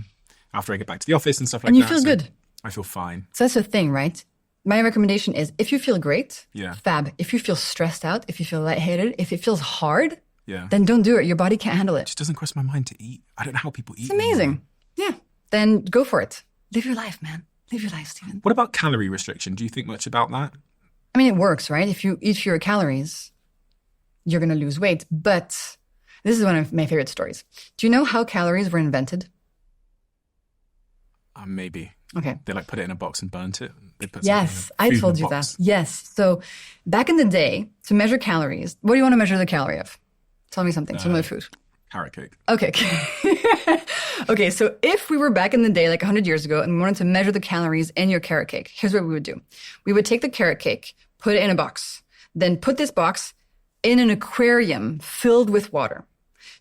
after I get back to the office and stuff like that. And you feel good? I feel fine. So that's the thing, right? My recommendation is if you feel great, yeah, fab. If you feel stressed out, if you feel lightheaded, if it feels hard, yeah, then don't do it. Your body can't handle it. It just doesn't cross my mind to eat. I don't know how people eat. It's amazing. Yeah. Then go for it. Live your life, man. Live your life, Stephen. What about calorie restriction? Do you think much about that? I mean, it works, right? If you eat fewer calories, you're going to lose weight. But this is one of my favorite stories. Do you know how calories were invented? Maybe. Okay. They put it in a box and burnt it. They put yes, I told you that. Yes. So back in the day, to measure calories, what do you want to measure the calorie of? Tell me something. Tell me food. Carrot cake. Okay. Okay, so if we were back in the day, 100 years ago, and we wanted to measure the calories in your carrot cake, here's what we would do. We would take the carrot cake, put it in a box, then put this box in an aquarium filled with water.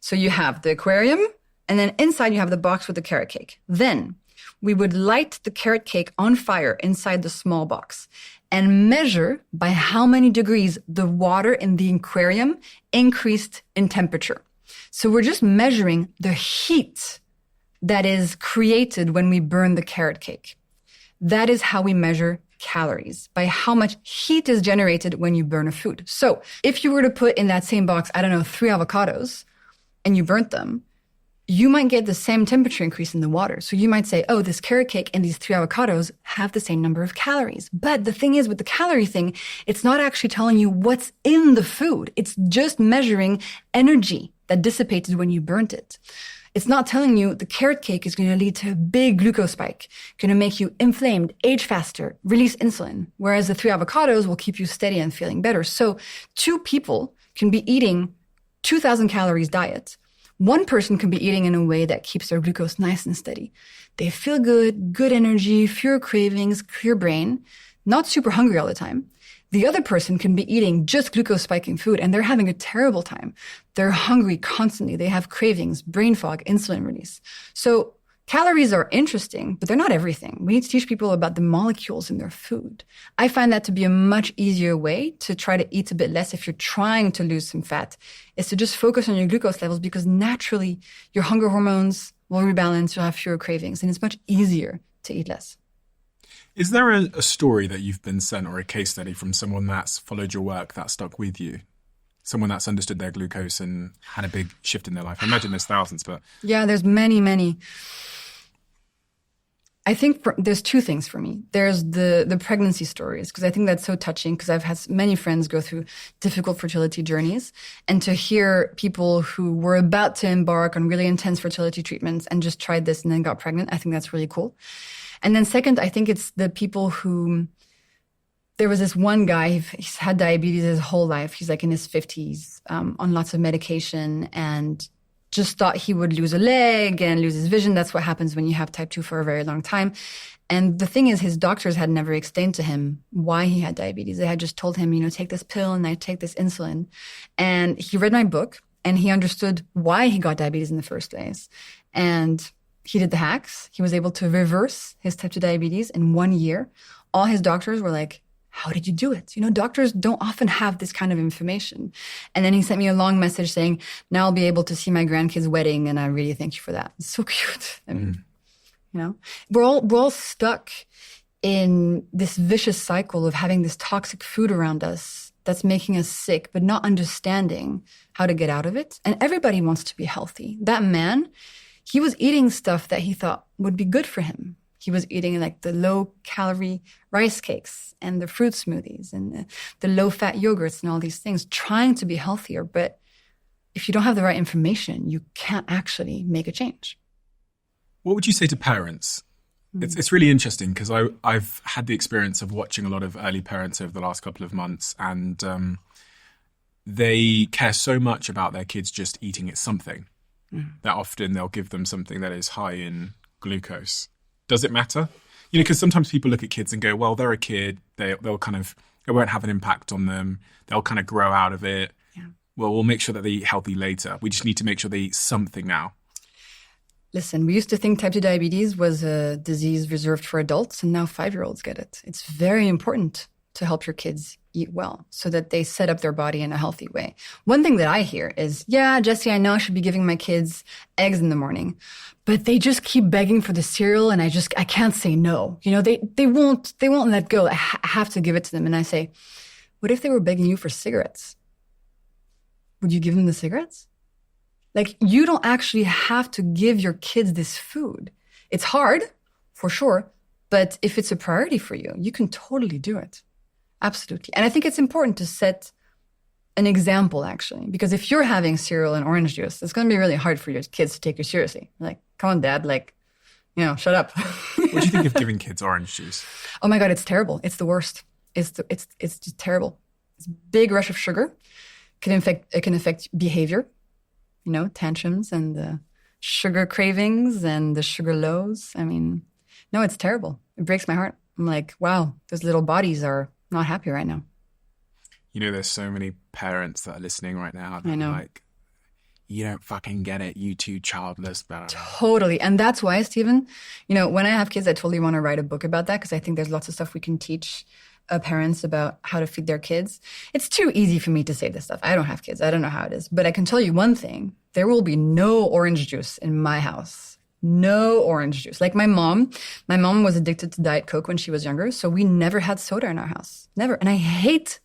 So you have the aquarium, and then inside you have the box with the carrot cake. Then we would light the carrot cake on fire inside the small box and measure by how many degrees the water in the aquarium increased in temperature. So we're just measuring the heat that is created when we burn the carrot cake. That is how we measure calories, by how much heat is generated when you burn a food. So if you were to put in that same box, 3 avocados, and you burnt them, you might get the same temperature increase in the water. So you might say, oh, this carrot cake and these 3 avocados have the same number of calories. But the thing is with the calorie thing, it's not actually telling you what's in the food. It's just measuring energy that dissipated when you burnt it. It's not telling you the carrot cake is going to lead to a big glucose spike, going to make you inflamed, age faster, release insulin, whereas the 3 avocados will keep you steady and feeling better. So 2 people can be eating 2,000 calories diet. 1 person can be eating in a way that keeps their glucose nice and steady. They feel good, good energy, fewer cravings, clear brain, not super hungry all the time. The other person can be eating just glucose spiking food and they're having a terrible time. They're hungry constantly. They have cravings, brain fog, insulin release. So calories are interesting, but they're not everything. We need to teach people about the molecules in their food. I find that to be a much easier way to try to eat a bit less if you're trying to lose some fat, is to just focus on your glucose levels because naturally your hunger hormones will rebalance, you'll have fewer cravings, and it's much easier to eat less. Is there a story that you've been sent or a case study from someone that's followed your work that stuck with you? Someone that's understood their glucose and had a big shift in their life? I imagine there's thousands, but... Yeah, there's many, many. I think there's two things for me. There's the pregnancy stories, because I think that's so touching, because I've had many friends go through difficult fertility journeys. And to hear people who were about to embark on really intense fertility treatments and just tried this and then got pregnant, I think that's really cool. And then second, I think it's the people who, there was this one guy, he's had diabetes his whole life. He's like in his 50s, on lots of medication, and just thought he would lose a leg and lose his vision. That's what happens when you have type 2 for a very long time. And the thing is, his doctors had never explained to him why he had diabetes. They had just told him, take this pill and I take this insulin. And he read my book and he understood why he got diabetes in the first place. And he did the hacks. He was able to reverse his type 2 diabetes in 1 year. All his doctors were like, how did you do it? Doctors don't often have this kind of information. And then he sent me a long message saying, now I'll be able to see my grandkids' wedding, and I really thank you for that. It's so cute. I mean, we're all stuck in this vicious cycle of having this toxic food around us that's making us sick, but not understanding how to get out of it. And everybody wants to be healthy. That man, he was eating stuff that he thought would be good for him. He was eating like the low-calorie rice cakes and the fruit smoothies and the low-fat yogurts and all these things, trying to be healthier. But if you don't have the right information, you can't actually make a change. What would you say to parents? It's really interesting, because I've had the experience of watching a lot of early parents over the last couple of months, and they care so much about their kids just eating something that often they'll give them something that is high in glucose. Does it matter? Because sometimes people look at kids and go, well, they're a kid. They'll kind of, it won't have an impact on them. They'll kind of grow out of it. Yeah. Well, we'll make sure that they eat healthy later. We just need to make sure they eat something now. Listen, we used to think type 2 diabetes was a disease reserved for adults, and now 5-year-olds get it. It's very important to help your kids eat well so that they set up their body in a healthy way. One thing that I hear is, yeah, Jessie, I know I should be giving my kids eggs in the morning, but they just keep begging for the cereal and I can't say no. They won't let go. I have to give it to them. And I say, what if they were begging you for cigarettes? Would you give them the cigarettes? Like, you don't actually have to give your kids this food. It's hard, for sure, but if it's a priority for you, you can totally do it. Absolutely. And I think it's important to set an example, actually, because if you're having cereal and orange juice, it's going to be really hard for your kids to take you seriously. Like, come on, Dad, shut up. What do you think of giving kids orange juice? Oh my God, it's terrible. It's the worst. It's just terrible. It's a big rush of sugar. It can affect behavior, tantrums and the sugar cravings and the sugar lows. I mean, no, it's terrible. It breaks my heart. I'm like, wow, those little bodies are not happy right now. There's so many parents that are listening right now. I know. Like, you don't fucking get it. You too childless. Blah. Totally. And that's why, Stephen, when I have kids, I totally want to write a book about that, because I think there's lots of stuff we can teach parents about how to feed their kids. It's too easy for me to say this stuff. I don't have kids. I don't know how it is. But I can tell you one thing. There will be no orange juice in my house. No orange juice. Like my mom was addicted to Diet Coke when she was younger, so we never had soda in our house. Never. And I hate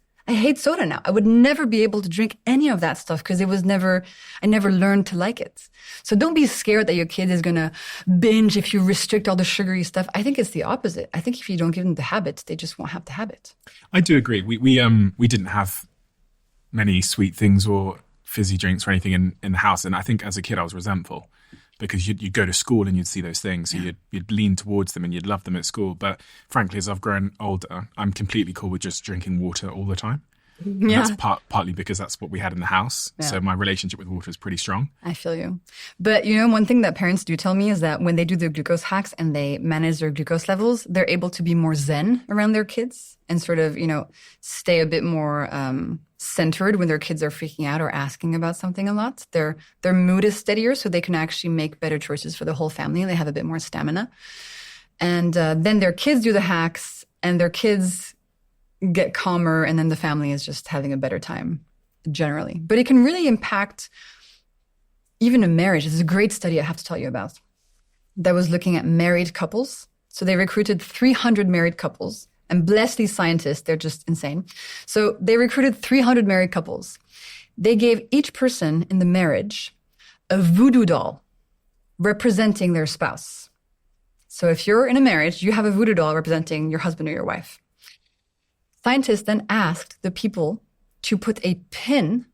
soda now. I would never be able to drink any of that stuff because I never learned to like it. So don't be scared that your kid is going to binge if you restrict all the sugary stuff. I think it's the opposite. I think if you don't give them the habit, they just won't have the habit. I do agree. We didn't have many sweet things or fizzy drinks or anything in the house. And I think as a kid, I was resentful, because you'd go to school and you'd see those things. So you'd lean towards them and you'd love them at school. But frankly, as I've grown older, I'm completely cool with just drinking water all the time. And that's partly because that's what we had in the house. Yeah. So my relationship with water is pretty strong. I feel you. But one thing that parents do tell me is that when they do the glucose hacks and they manage their glucose levels, they're able to be more zen around their kids and sort of, stay a bit more centered when their kids are freaking out or asking about something a lot. Their mood is steadier, so they can actually make better choices for the whole family, and they have a bit more stamina. And then their kids do the hacks, and their kids get calmer, and then the family is just having a better time generally. But it can really impact even a marriage. This is a great study I have to tell you about that was looking at married couples. So they recruited 300 married couples. And bless these scientists, they're just insane. So they recruited 300 married couples. They gave each person in the marriage a voodoo doll representing their spouse. So if you're in a marriage, you have a voodoo doll representing your husband or your wife. Scientists then asked the people to put a pin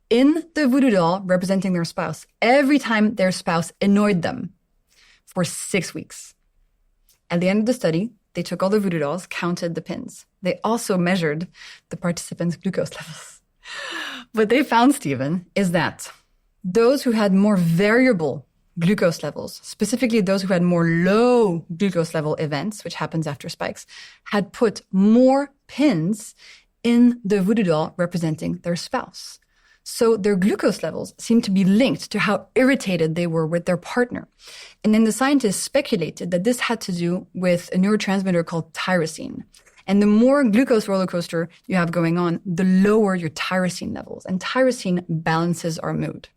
in the voodoo doll representing their spouse every time their spouse annoyed them for 6 weeks. At the end of the study, they took all the voodoo dolls, counted the pins. They also measured the participants' glucose levels. What they found, Stephen, is that those who had more variable glucose levels, specifically those who had more low glucose level events, which happens after spikes, had put more pins in the voodoo doll representing their spouse. So their glucose levels seemed to be linked to how irritated they were with their partner. And then the scientists speculated that this had to do with a neurotransmitter called tyrosine. And the more glucose roller coaster you have going on, the lower your tyrosine levels. And tyrosine balances our mood.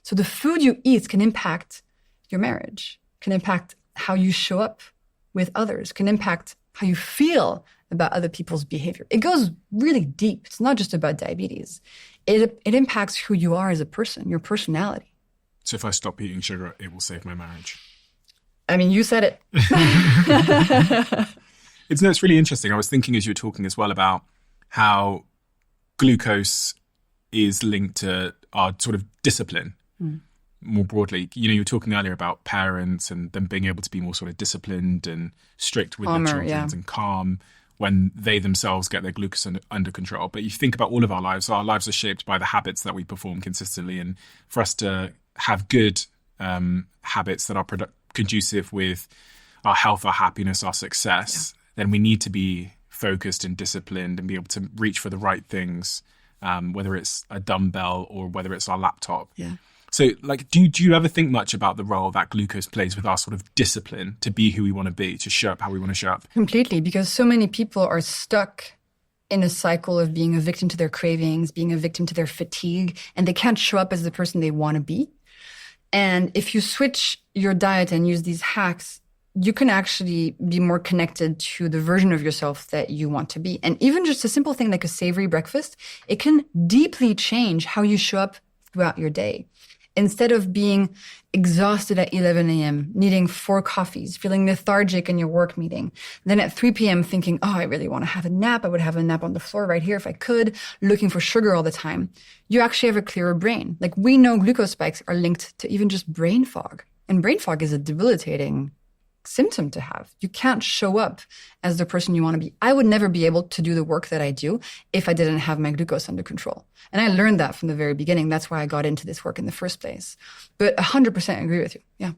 So the food you eat can impact your marriage, can impact how you show up with others, can impact how you feel about other people's behavior. It goes really deep. It's not just about diabetes. It impacts who you are as a person, your personality. So if I stop eating sugar, it will save my marriage. I mean, you said it. It's really interesting. I was thinking as you were talking as well about how glucose is linked to our sort of discipline more broadly. You know, you were talking earlier about parents and them being able to be more sort of disciplined and strict with their children and calm when they themselves get their glucose under control. But you think about all of our lives are shaped by the habits that we perform consistently. And for us to have good habits that are conducive with our health, our happiness, our success, then we need to be focused and disciplined and be able to reach for the right things, whether it's a dumbbell or whether it's our laptop. Yeah. So, like, do you ever think much about the role that glucose plays with our sort of discipline to be who we want to be, to show up how we want to show up? Completely, because so many people are stuck in a cycle of being a victim to their cravings, being a victim to their fatigue, and they can't show up as the person they want to be. And if you switch your diet and use these hacks, you can actually be more connected to the version of yourself that you want to be. And even just a simple thing like a savory breakfast, it can deeply change how you show up throughout your day. Instead of being exhausted at 11 a.m., needing 4 coffees, feeling lethargic in your work meeting, then at 3 p.m. thinking, oh, I really want to have a nap. I would have a nap on the floor right here if I could, looking for sugar all the time. You actually have a clearer brain. Like, we know glucose spikes are linked to even just brain fog. And brain fog is a debilitating symptom to have. You can't show up as the person you want to be. I would never be able to do the work that I do if I didn't have my glucose under control. And I learned that from the very beginning. That's why I got into this work in the first place. But 100% agree with you. Yeah.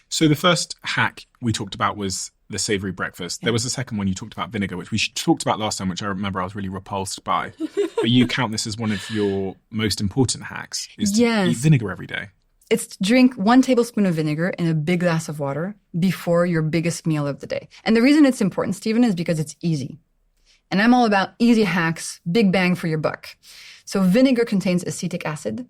So the first hack we talked about was the savory breakfast. There was a second one you talked about, vinegar, which we talked about last time, which I remember I was really repulsed by. But you count this as one of your most important hacks, is to eat vinegar every day. It's to drink 1 tablespoon of vinegar in a big glass of water before your biggest meal of the day. And the reason it's important, Stephen, is because it's easy. And I'm all about easy hacks, big bang for your buck. So vinegar contains acetic acid,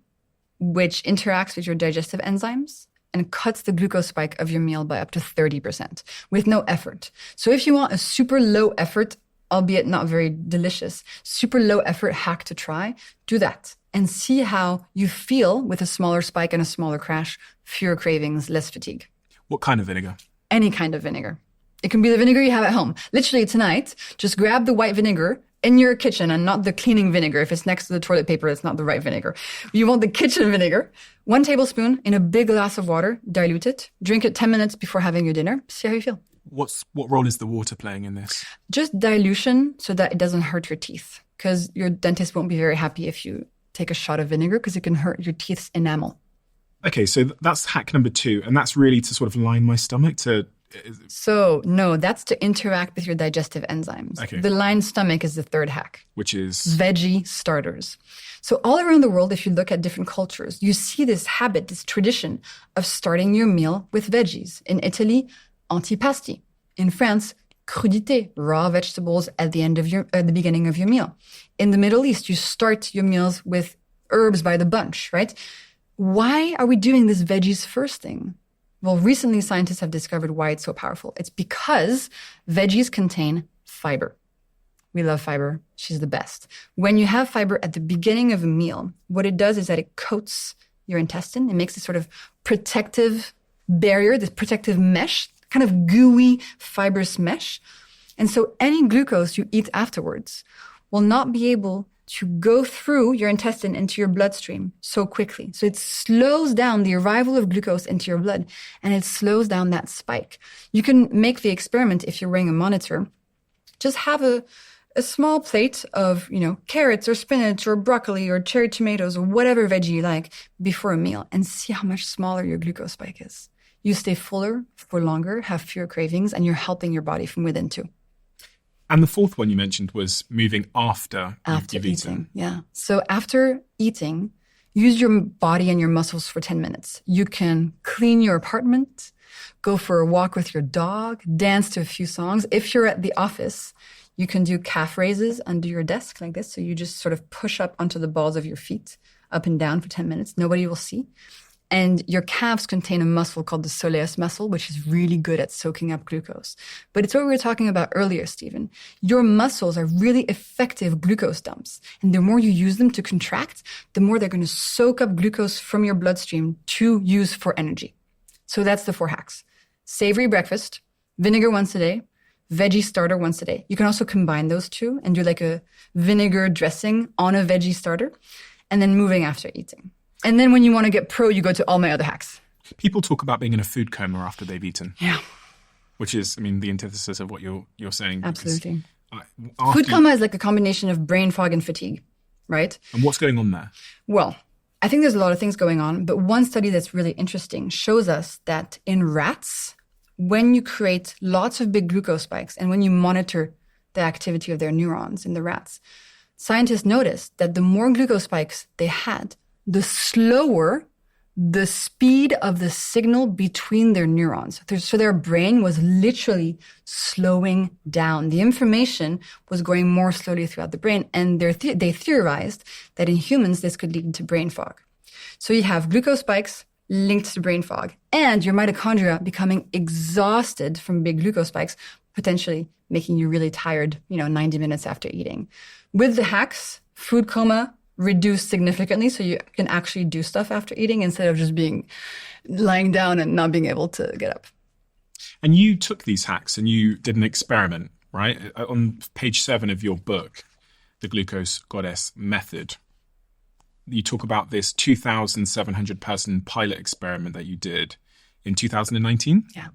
which interacts with your digestive enzymes and cuts the glucose spike of your meal by up to 30% with no effort. So if you want a super low effort, albeit not very delicious, super low effort hack to try, do that. And see how you feel with a smaller spike and a smaller crash, fewer cravings, less fatigue. What kind of vinegar? Any kind of vinegar. It can be the vinegar you have at home. Literally tonight, just grab the white vinegar in your kitchen and not the cleaning vinegar. If it's next to the toilet paper, it's not the right vinegar. You want the kitchen vinegar. 1 tablespoon in a big glass of water, dilute it, drink it 10 minutes before having your dinner, see how you feel. What role is the water playing in this? Just dilution so that it doesn't hurt your teeth, because your dentist won't be very happy if you take a shot of vinegar, because it can hurt your teeth's enamel. Okay, so that's hack number 2, and that's really to sort of line my stomach to... So, no, that's to interact with your digestive enzymes. Okay. The lined stomach is the third hack. Which is? Veggie starters. So all around the world, if you look at different cultures, you see this habit, this tradition of starting your meal with veggies. In Italy, antipasti. In France, crudité, raw vegetables at the beginning of your meal. In the Middle East, you start your meals with herbs by the bunch, right? Why are we doing this veggies first thing? Well, recently scientists have discovered why it's so powerful. It's because veggies contain fiber. We love fiber. She's the best. When you have fiber at the beginning of a meal, what it does is that it coats your intestine. It makes this sort of protective barrier, this protective mesh, kind of gooey, fibrous mesh. And so any glucose you eat afterwards will not be able to go through your intestine into your bloodstream so quickly. So it slows down the arrival of glucose into your blood, and it slows down that spike. You can make the experiment if you're wearing a monitor. Just have a small plate of, carrots or spinach or broccoli or cherry tomatoes or whatever veggie you like before a meal, and see how much smaller your glucose spike is. You stay fuller for longer, have fewer cravings, and you're helping your body from within too. And the fourth one you mentioned was moving after you've eating. eaten. Yeah. So after eating, use your body and your muscles for 10 minutes. You can clean your apartment, go for a walk with your dog, dance to a few songs. If you're at the office, you can do calf raises under your desk like this. So you just sort of push up onto the balls of your feet, up and down for 10 minutes. Nobody will see. And your calves contain a muscle called the soleus muscle, which is really good at soaking up glucose. But it's what we were talking about earlier, Stephen. Your muscles are really effective glucose dumps. And the more you use them to contract, the more they're going to soak up glucose from your bloodstream to use for energy. So that's the 4 hacks. Savory breakfast, vinegar once a day, veggie starter once a day. You can also combine those two and do like a vinegar dressing on a veggie starter, and then moving after eating. And then when you want to get pro, you go to all my other hacks. People talk about being in a food coma after they've eaten. Yeah. Which is, the antithesis of what you're saying. Absolutely. After Food coma is like a combination of brain fog and fatigue, right? And what's going on there? Well, I think there's a lot of things going on, but one study that's really interesting shows us that in rats, when you create lots of big glucose spikes and when you monitor the activity of their neurons in the rats, scientists noticed that the more glucose spikes they had, the slower the speed of the signal between their neurons. So their brain was literally slowing down. The information was going more slowly throughout the brain, and they theorized that in humans, this could lead to brain fog. So you have glucose spikes linked to brain fog, and your mitochondria becoming exhausted from big glucose spikes, potentially making you really tired, 90 minutes after eating. With the hacks, food coma reduced significantly, so you can actually do stuff after eating instead of just lying down and not being able to get up. And you took these hacks and you did an experiment, right? On page 7 of your book, The Glucose Goddess Method, you talk about this 2,700 person pilot experiment that you did in 2019. Yeah.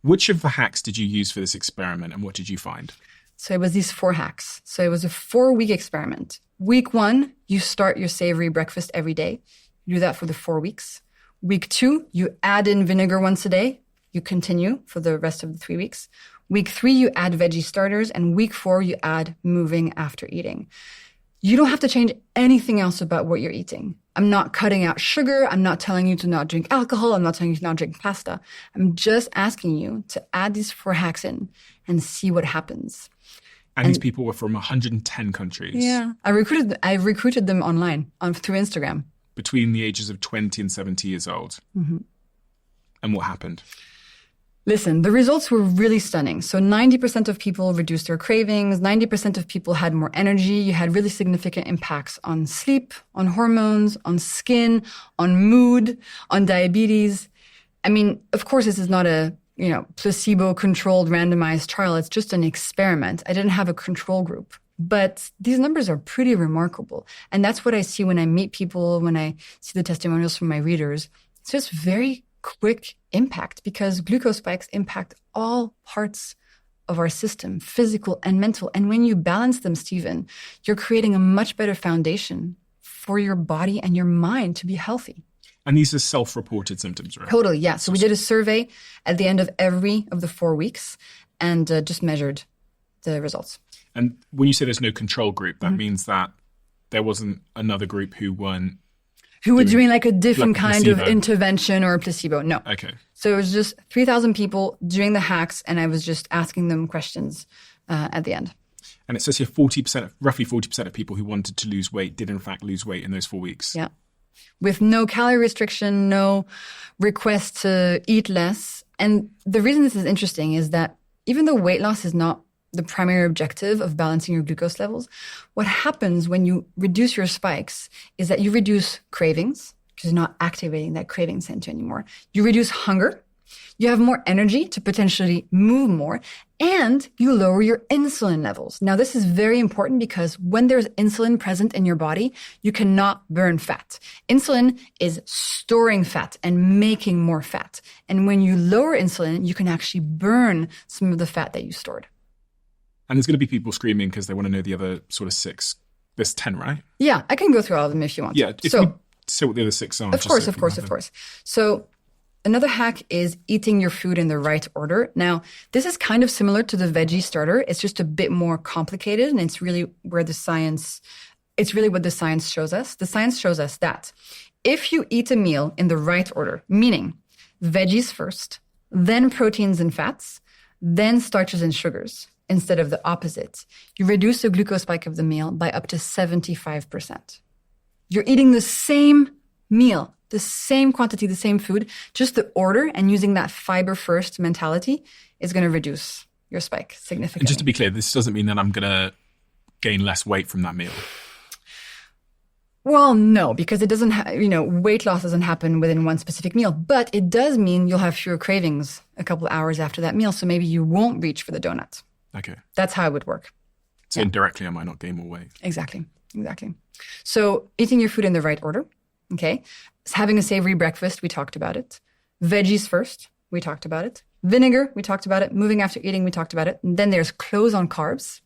Which of the hacks did you use for this experiment, and what did you find? So it was these 4 hacks. So it was a 4-week experiment. Week 1, you start your savory breakfast every day. You do that for the 4 weeks. Week 2, you add in vinegar once a day. You continue for the rest of the 3 weeks. Week 3, you add veggie starters. And week 4, you add moving after eating. You don't have to change anything else about what you're eating. I'm not cutting out sugar. I'm not telling you to not drink alcohol. I'm not telling you to not drink pasta. I'm just asking you to add these 4 hacks in and see what happens. And these people were from 110 countries. Yeah. I recruited them online through Instagram. Between the ages of 20 and 70 years old. Mm-hmm. And what happened? Listen, the results were really stunning. So 90% of people reduced their cravings. 90% of people had more energy. You had really significant impacts on sleep, on hormones, on skin, on mood, on diabetes. Of course, this is not a placebo-controlled randomized trial. It's just an experiment. I didn't have a control group. But these numbers are pretty remarkable. And that's what I see when I meet people, when I see the testimonials from my readers. It's just very quick impact because glucose spikes impact all parts of our system, physical and mental. And when you balance them, Stephen, you're creating a much better foundation for your body and your mind to be healthy. And these are self-reported symptoms, right? Totally, yeah. So we did a survey at the end of every of the 4 weeks and just measured the results. And when you say there's no control group, that means that there wasn't another group who weren't... Who were doing like a different like kind of placebo. intervention or a placebo. No. Okay. So it was just 3,000 people doing the hacks, and I was just asking them questions at the end. And it says here roughly 40% of people who wanted to lose weight did in fact lose weight in those 4 weeks. Yeah. With no calorie restriction, no request to eat less. And the reason this is interesting is that even though weight loss is not the primary objective of balancing your glucose levels, what happens when you reduce your spikes is that you reduce cravings because you're not activating that craving center anymore. You reduce hunger You have more energy to potentially move more, and you lower your insulin levels. Now, this is very important because when there's insulin present in your body, you cannot burn fat. Insulin is storing fat and making more fat. And when you lower insulin, you can actually burn some of the fat that you stored. And there's going to be people screaming because they want to know the other sort of 6. There's 10, right? Yeah, I can go through all of them if you want. Yeah, if you say what the other 6 are. Of course. So another hack is eating your food in the right order. Now, this is kind of similar to the veggie starter. It's just a bit more complicated, and it's really what the science shows us. The science shows us that if you eat a meal in the right order, meaning veggies first, then proteins and fats, then starches and sugars, instead of the opposite, you reduce the glucose spike of the meal by up to 75%. You're eating the same meal, the same quantity, the same food, just the order and using that fiber first mentality is going to reduce your spike significantly. And just to be clear, this doesn't mean that I'm going to gain less weight from that meal. Well, no, because it doesn't, weight loss doesn't happen within one specific meal, but it does mean you'll have fewer cravings a couple hours after that meal. So maybe you won't reach for the donut. Okay. That's how it would work. So indirectly, I might not gain more weight. Exactly. So eating your food in the right order, okay? Having a savory breakfast, we talked about it. Veggies first, we talked about it. Vinegar, we talked about it. Moving after eating, we talked about it. And then there's close on carbs.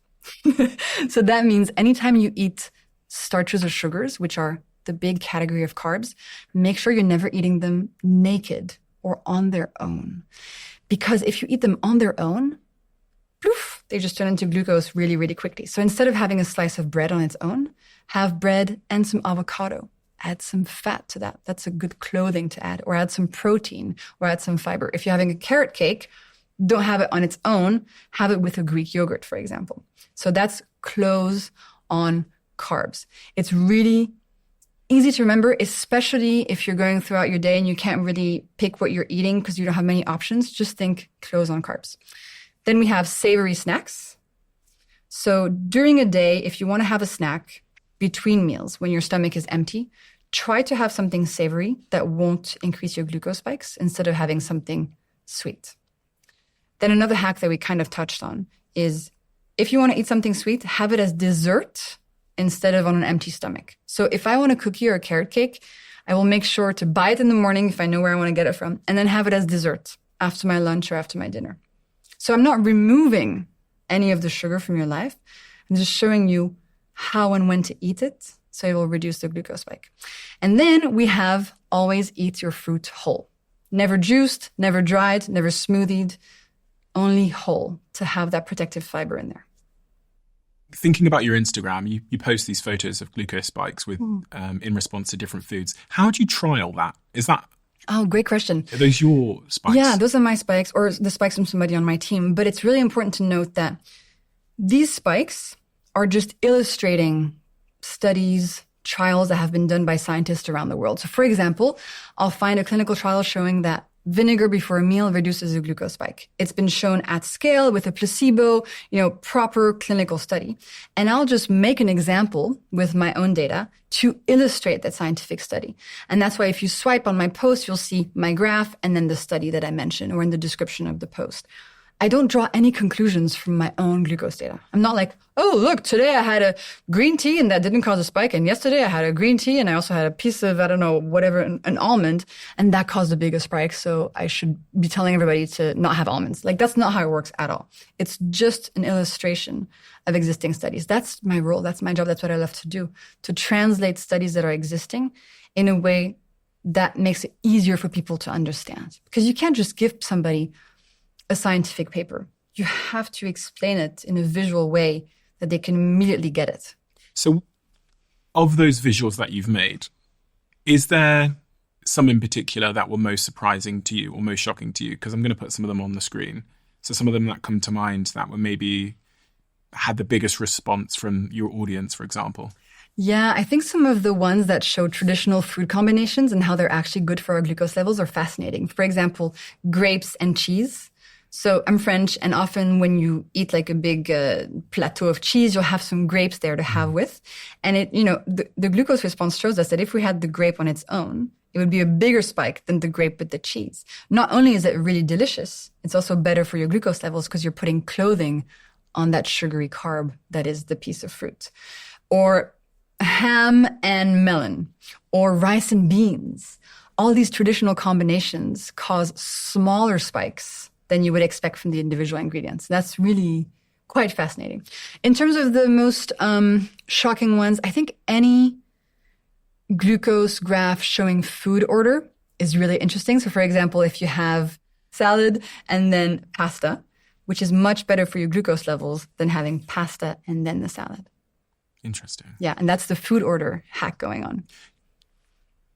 So that means anytime you eat starches or sugars, which are the big category of carbs, make sure you're never eating them naked or on their own. Because if you eat them on their own, poof, they just turn into glucose really, really quickly. So instead of having a slice of bread on its own, have bread and some avocado. Add some fat to that. That's a good clothing to add. Or add some protein or add some fiber. If you're having a carrot cake, don't have it on its own. Have it with a Greek yogurt, for example. So that's close on carbs. It's really easy to remember, especially if you're going throughout your day and you can't really pick what you're eating because you don't have many options. Just think close on carbs. Then we have savory snacks. So during a day, if you want to have a snack between meals when your stomach is empty, try to have something savory that won't increase your glucose spikes instead of having something sweet. Then another hack that we kind of touched on is if you want to eat something sweet, have it as dessert instead of on an empty stomach. So if I want a cookie or a carrot cake, I will make sure to buy it in the morning if I know where I want to get it from, and then have it as dessert after my lunch or after my dinner. So I'm not removing any of the sugar from your life. I'm just showing you how and when to eat it so it will reduce the glucose spike. And then we have always eat your fruit whole. Never juiced, never dried, never smoothied, only whole to have that protective fiber in there. Thinking about your Instagram, you post these photos of glucose spikes with in response to different foods. How do you trial that? Is that... Oh, great question. Are those your spikes? Yeah, those are my spikes or the spikes from somebody on my team. But it's really important to note that these spikes are just illustrating studies, trials that have been done by scientists around the world. So for example, I'll find a clinical trial showing that vinegar before a meal reduces the glucose spike. It's been shown at scale with a placebo, proper clinical study. And I'll just make an example with my own data to illustrate that scientific study. And that's why if you swipe on my post, you'll see my graph and then the study that I mentioned or in the description of the post. I don't draw any conclusions from my own glucose data. I'm not like, oh, look, today I had a green tea and that didn't cause a spike. And yesterday I had a green tea and I also had a piece of, an almond and that caused a bigger spike. So I should be telling everybody to not have almonds. Like that's not how it works at all. It's just an illustration of existing studies. That's my role. That's my job. That's what I love to do, to translate studies that are existing in a way that makes it easier for people to understand. Because you can't just give somebody a scientific paper. You have to explain it in a visual way that they can immediately get it. So of those visuals that you've made, is there some in particular that were most surprising to you or most shocking to you? Because I'm going to put some of them on the screen. So some of them that come to mind that were maybe had the biggest response from your audience, for example. Yeah, I think some of the ones that show traditional food combinations and how they're actually good for our glucose levels are fascinating. For example, grapes and cheese. So I'm French, and often when you eat like a big plateau of cheese, you'll have some grapes there to have with. And the glucose response shows us that if we had the grape on its own, It would be a bigger spike than the grape with the cheese. Not only is it really delicious, it's also better for your glucose levels because you're putting clothing on that sugary carb that is the piece of fruit. Or ham and melon, or rice and beans. All these traditional combinations cause smaller spikes than you would expect from the individual ingredients. That's really quite fascinating. In terms of the most shocking ones, I think any glucose graph showing food order is really interesting. So for example, if you have salad and then pasta, which is much better for your glucose levels than having pasta and then the salad. Interesting. Yeah, and that's the food order hack going on.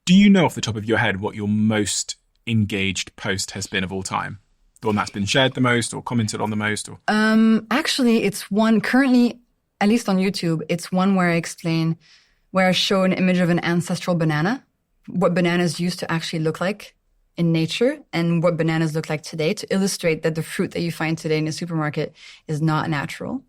Do you know off the top of your head what your most engaged post has been of all time? The one that's been shared the most or commented on the most? Or Actually, it's one currently, at least on YouTube, it's one where I show an image of an ancestral banana, what bananas used to actually look like in nature and what bananas look like today to illustrate that the fruit that you find today in the supermarket is not natural.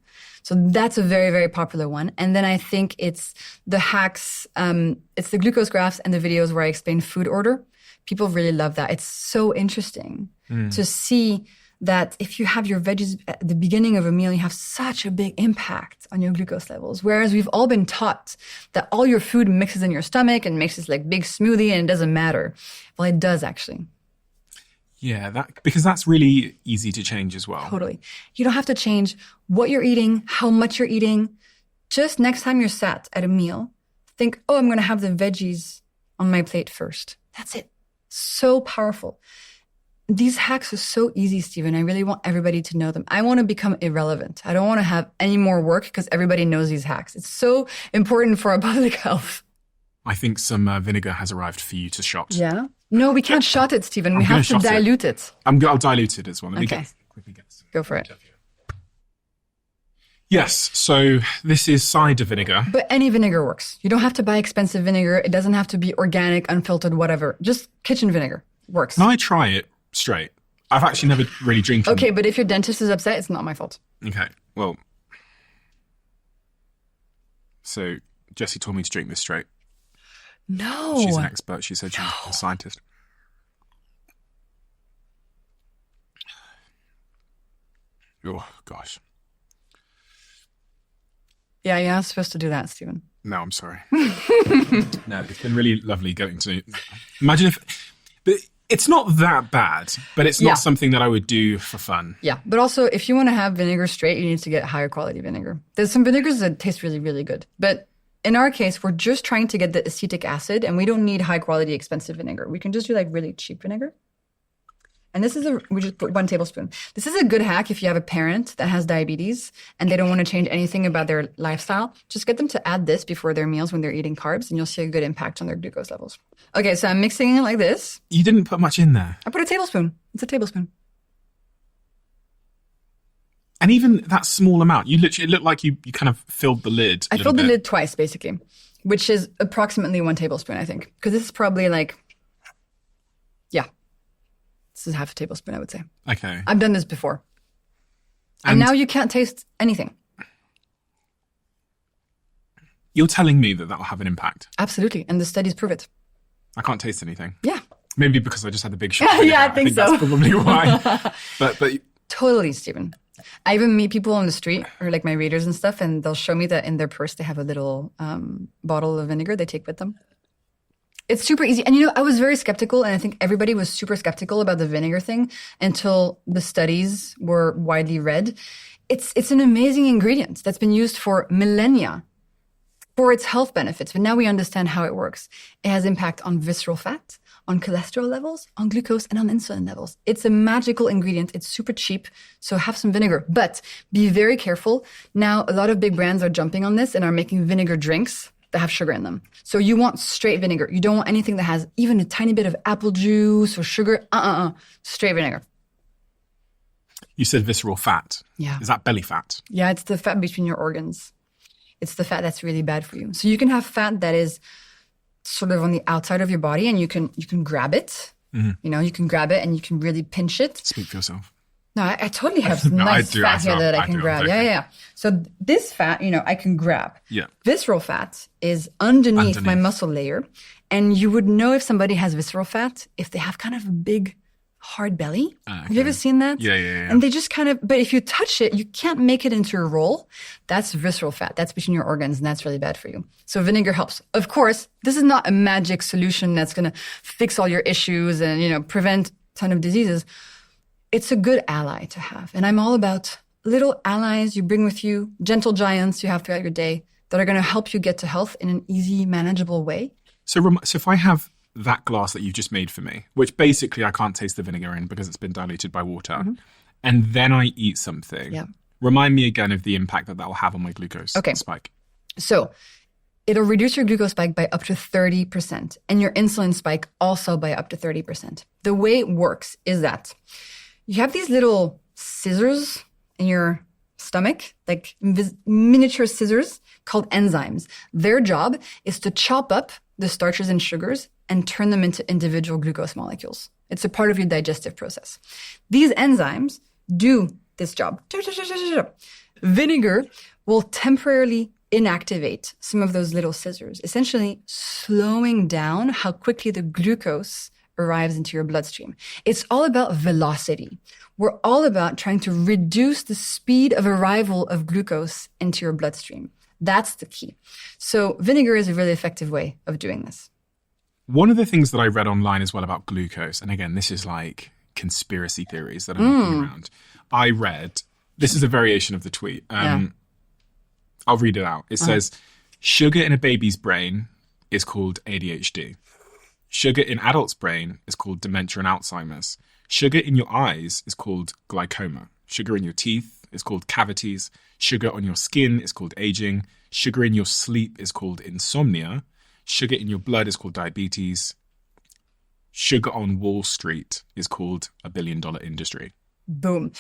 So that's a very, very popular one. And then I think it's the hacks, it's the glucose graphs and the videos where I explain food order. People really love that. It's so interesting to see that if you have your veggies at the beginning of a meal, you have such a big impact on your glucose levels. Whereas we've all been taught that all your food mixes in your stomach and makes this like big smoothie and it doesn't matter. Well, it does actually. Yeah, because that's really easy to change as well. Totally. You don't have to change what you're eating, how much you're eating. Just next time you're sat at a meal, think, oh, I'm going to have the veggies on my plate first. That's it. So powerful. These hacks are so easy, Stephen. I really want everybody to know them. I want to become irrelevant. I don't want to have any more work because everybody knows these hacks. It's so important for our public health. I think some vinegar has arrived for you to shot. Yeah? No, we can't shot it, Stephen. We have to dilute it. I'll dilute it as well. Let me quickly get some. Go for it. Yes, so this is cider vinegar. But any vinegar works. You don't have to buy expensive vinegar. It doesn't have to be organic, unfiltered, whatever. Just kitchen vinegar works. Can I try it straight? I've actually never really drinking. Okay, but if your dentist is upset, it's not my fault. Okay, well. So Jessie told me to drink this straight. No. She's an expert. She said she's a scientist. Oh, gosh. Yeah, you're not supposed to do that, Stephen. No, I'm sorry. No, it's been really lovely going to... Imagine if... But it's not that bad, but it's not something that I would do for fun. Yeah, but also if you want to have vinegar straight, you need to get higher quality vinegar. There's some vinegars that taste really, really good. But in our case, we're just trying to get the acetic acid, and we don't need high quality, expensive vinegar. We can just do like really cheap vinegar. And we just put 1 tablespoon. This is a good hack if you have a parent that has diabetes and they don't want to change anything about their lifestyle. Just get them to add this before their meals when they're eating carbs, and you'll see a good impact on their glucose levels. Okay, so I'm mixing it like this. You didn't put much in there. I put a tablespoon. It's a tablespoon. And even that small amount, it looked like you kind of filled the lid. I filled the lid twice, basically, which is approximately 1 tablespoon, I think. Because this is probably like, this is half a tablespoon, I would say. Okay. I've done this before. And now you can't taste anything. You're telling me that will have an impact? Absolutely. And the studies prove it. I can't taste anything. Yeah. Maybe because I just had the big shot. Yeah, I think so. That's probably why. But Totally, Stephen. I even meet people on the street or like my readers and stuff, and they'll show me that in their purse they have a little bottle of vinegar they take with them. It's super easy. And I was very skeptical, and I think everybody was super skeptical about the vinegar thing until the studies were widely read. It's an amazing ingredient that's been used for millennia for its health benefits, but now we understand how it works. It has impact on visceral fat, on cholesterol levels, on glucose, and on insulin levels. It's a magical ingredient. It's super cheap, so have some vinegar. But be very careful. Now, a lot of big brands are jumping on this and are making vinegar drinks that have sugar in them. So you want straight vinegar. You don't want anything that has even a tiny bit of apple juice or sugar. Straight vinegar. You said visceral fat. Yeah. Is that belly fat? Yeah, it's the fat between your organs. It's the fat that's really bad for you. So you can have fat that is sort of on the outside of your body, and you can grab it. Mm-hmm. You can grab it and you can really pinch it. Speak for yourself. No, I totally have some nice fat here that I can grab. Yeah. So this fat, I can grab. Yeah. Visceral fat is underneath my muscle layer. And you would know if somebody has visceral fat if they have kind of a big, hard belly. Okay. Have you ever seen that? Yeah. And they just but if you touch it, you can't make it into a roll. That's visceral fat. That's between your organs, and that's really bad for you. So vinegar helps. Of course, this is not a magic solution that's going to fix all your issues and, prevent a ton of diseases. It's a good ally to have. And I'm all about little allies you bring with you, gentle giants you have throughout your day that are going to help you get to health in an easy, manageable way. So if I have that glass that you've just made for me, which basically I can't taste the vinegar in because it's been diluted by water, and then I eat something, remind me again of the impact that will have on my glucose spike. So it'll reduce your glucose spike by up to 30% and your insulin spike also by up to 30%. The way it works is that you have these little scissors in your stomach, like miniature scissors called enzymes. Their job is to chop up the starches and sugars and turn them into individual glucose molecules. It's a part of your digestive process. These enzymes do this job. Vinegar will temporarily inactivate some of those little scissors, essentially slowing down how quickly the glucose arrives into your bloodstream. It's all about velocity. We're all about trying to reduce the speed of arrival of glucose into your bloodstream. That's the key. So vinegar is a really effective way of doing this. One of the things that I read online as well about glucose, and again, this is like conspiracy theories that are knocking around. I read, this is a variation of the tweet. I'll read it out. It says, sugar in a baby's brain is called ADHD. Sugar in adult's brain is called dementia and Alzheimer's. Sugar in your eyes is called glaucoma. Sugar in your teeth is called cavities. Sugar on your skin is called aging. Sugar in your sleep is called insomnia. Sugar in your blood is called diabetes. Sugar on Wall Street is called $1 billion industry. Boom.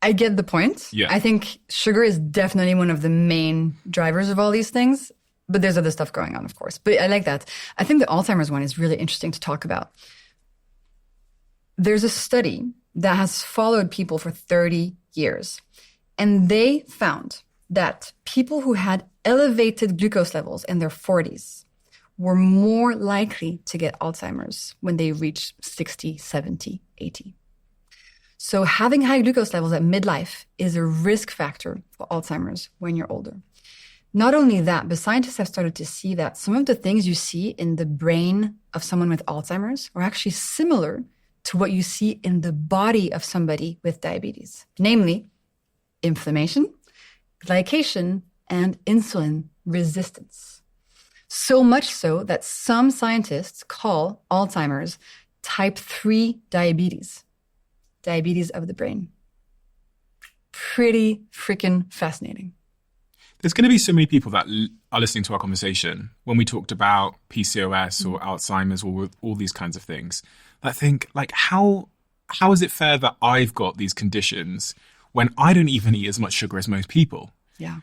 I get the point. Yeah. I think sugar is definitely one of the main drivers of all these things, but there's other stuff going on, of course. But I like that. I think the Alzheimer's one is really interesting to talk about. There's a study that has followed people for 30 years, and they found that people who had elevated glucose levels in their 40s were more likely to get Alzheimer's when they reached 60, 70, 80. So having high glucose levels at midlife is a risk factor for Alzheimer's when you're older. Not only that, but scientists have started to see that some of the things you see in the brain of someone with Alzheimer's are actually similar to what you see in the body of somebody with diabetes, namely inflammation, glycation, and insulin resistance. So much so that some scientists call Alzheimer's type 3 diabetes of the brain. Pretty freaking fascinating. There's going to be so many people that are listening to our conversation when we talked about PCOS or Alzheimer's or all these kinds of things that think, like, how is it fair that I've got these conditions when I don't even eat as much sugar as most people? Yeah.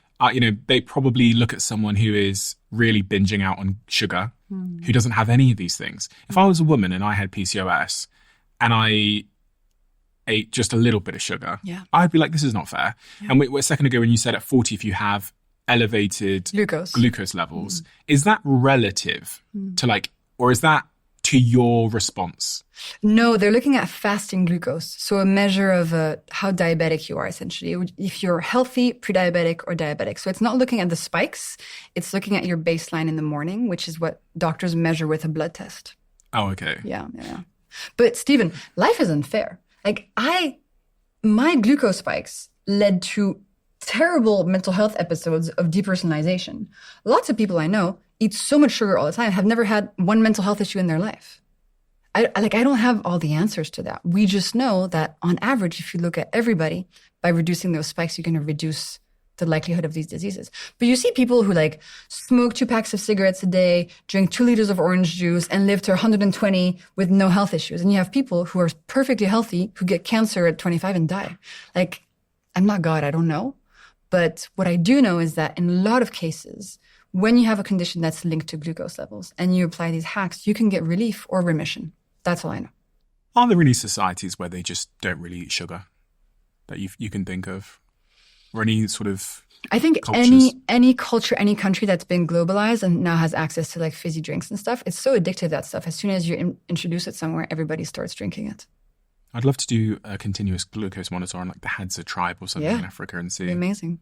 They probably look at someone who is really binging out on sugar, who doesn't have any of these things. If I was a woman and I had PCOS and I ate just a little bit of sugar, I'd be like, this is not fair. Yeah. And a second ago when you said at 40, if you have elevated glucose levels, is that relative to or is that to your response? No, they're looking at fasting glucose. So a measure of how diabetic you are, essentially. If you're healthy, pre-diabetic, or diabetic. So it's not looking at the spikes. It's looking at your baseline in the morning, which is what doctors measure with a blood test. Oh, okay. Yeah. But Stephen, life is unfair. My glucose spikes led to terrible mental health episodes of depersonalization. Lots of people I know eat so much sugar all the time, have never had one mental health issue in their life. I don't have all the answers to that. We just know that on average, if you look at everybody, by reducing those spikes, you're going to reduce the likelihood of these diseases. But you see people who smoke 2 packs of cigarettes a day, drink 2 liters of orange juice, and live to 120 with no health issues. And you have people who are perfectly healthy who get cancer at 25 and die. I'm not God, I don't know. But what I do know is that in a lot of cases, when you have a condition that's linked to glucose levels and you apply these hacks, you can get relief or remission. That's all I know. Are there any societies where they just don't really eat sugar? that you can think of? Or any sort of I think cultures? any culture, any country that's been globalized and now has access to like fizzy drinks and stuff, it's so addictive, that stuff. As soon as you introduce it somewhere, everybody starts drinking it. I'd love to do a continuous glucose monitor on like the Hadza tribe or something in Africa and see Amazing.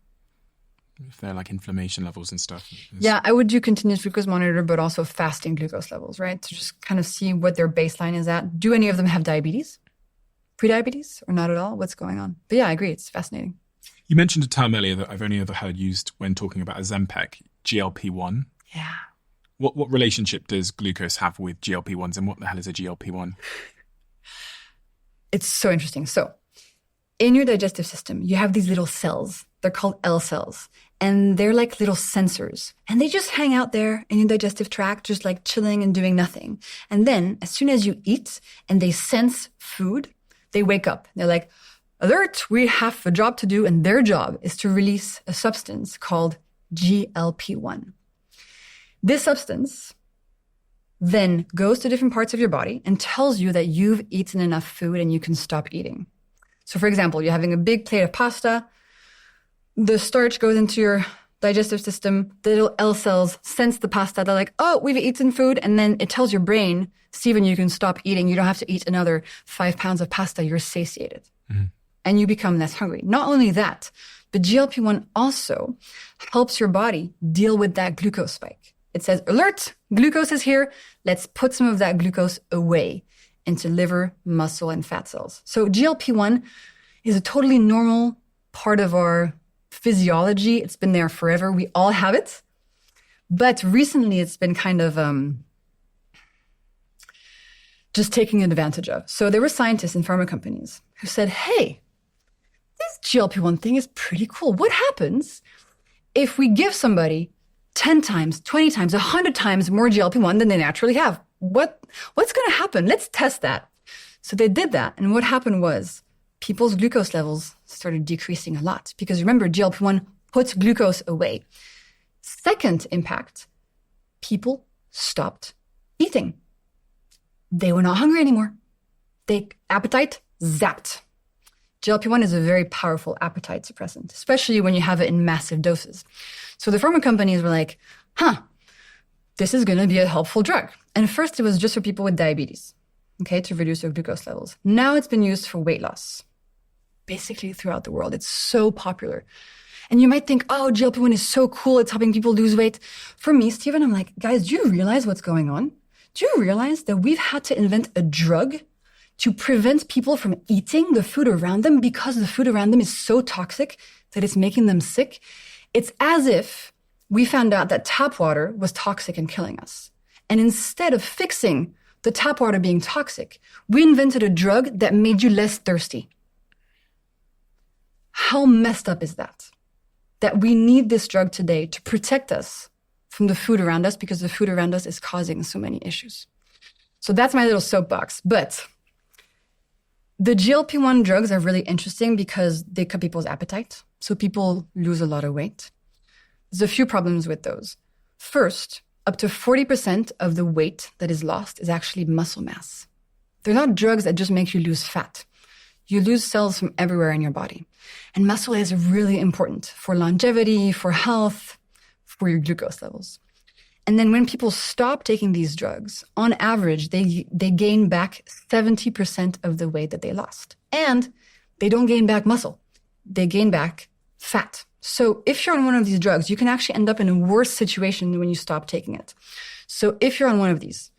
if they're like inflammation levels and stuff. Yeah, I would do continuous glucose monitor, but also fasting glucose levels, right? To just kind of see what their baseline is at. Do any of them have diabetes? Pre-diabetes or not at all? What's going on? But yeah, I agree. It's fascinating. You mentioned a term earlier that I've only ever heard used when talking about Ozempic, GLP-1. Yeah. What relationship does glucose have with GLP-1s, and what the hell is a GLP-1? It's so interesting. So in your digestive system, you have these little cells. They're called L cells. And they're like little sensors. And they just hang out there in your digestive tract, just like chilling and doing nothing. And then as soon as you eat and they sense food, they wake up. They're like, alert, we have a job to do. And their job is to release a substance called GLP-1. This substance then goes to different parts of your body and tells you that you've eaten enough food and you can stop eating. So for example, you're having a big plate of pasta. The starch goes into your digestive system. The little L cells sense the pasta. They're like, oh, we've eaten food. And then it tells your brain, Steven, you can stop eating. You don't have to eat another 5 pounds of pasta. You're satiated. Mm-hmm. And you become less hungry. Not only that, but GLP-1 also helps your body deal with that glucose spike. It says, alert, glucose is here. Let's put some of that glucose away into liver, muscle, and fat cells. So GLP-1 is a totally normal part of our physiology. It's been there forever. We all have it. But recently it's been kind of just taking advantage of. So there were scientists in pharma companies who said, hey, this GLP-1 thing is pretty cool. What happens if we give somebody 10 times, 20 times, 100 times more GLP-1 than they naturally have? What's going to happen? Let's test that. So they did that. And what happened was people's glucose levels started decreasing a lot because remember, GLP-1 puts glucose away. Second impact, people stopped eating. They were not hungry anymore. Appetite zapped. GLP-1 is a very powerful appetite suppressant, especially when you have it in massive doses. So the pharma companies were like, this is going to be a helpful drug. And first it was just for people with diabetes, okay, to reduce their glucose levels. Now it's been used for weight loss, basically throughout the world. It's so popular. And you might think, oh, GLP-1 is so cool. It's helping people lose weight. For me, Steven, I'm like, guys, do you realize what's going on? Do you realize that we've had to invent a drug to prevent people from eating the food around them because the food around them is so toxic that it's making them sick? It's as if we found out that tap water was toxic and killing us. And instead of fixing the tap water being toxic, we invented a drug that made you less thirsty. How messed up is that? That we need this drug today to protect us from the food around us because the food around us is causing so many issues. So that's my little soapbox. But the GLP-1 drugs are really interesting because they cut people's appetite. So people lose a lot of weight. There's a few problems with those. First, up to 40% of the weight that is lost is actually muscle mass. They're not drugs that just make you lose fat. You lose cells from everywhere in your body. And muscle is really important for longevity, for health, for your glucose levels. And then when people stop taking these drugs, on average, they gain back 70% of the weight that they lost. And they don't gain back muscle. They gain back fat. So if you're on one of these drugs, you can actually end up in a worse situation when you stop taking it. So if you're on one of these,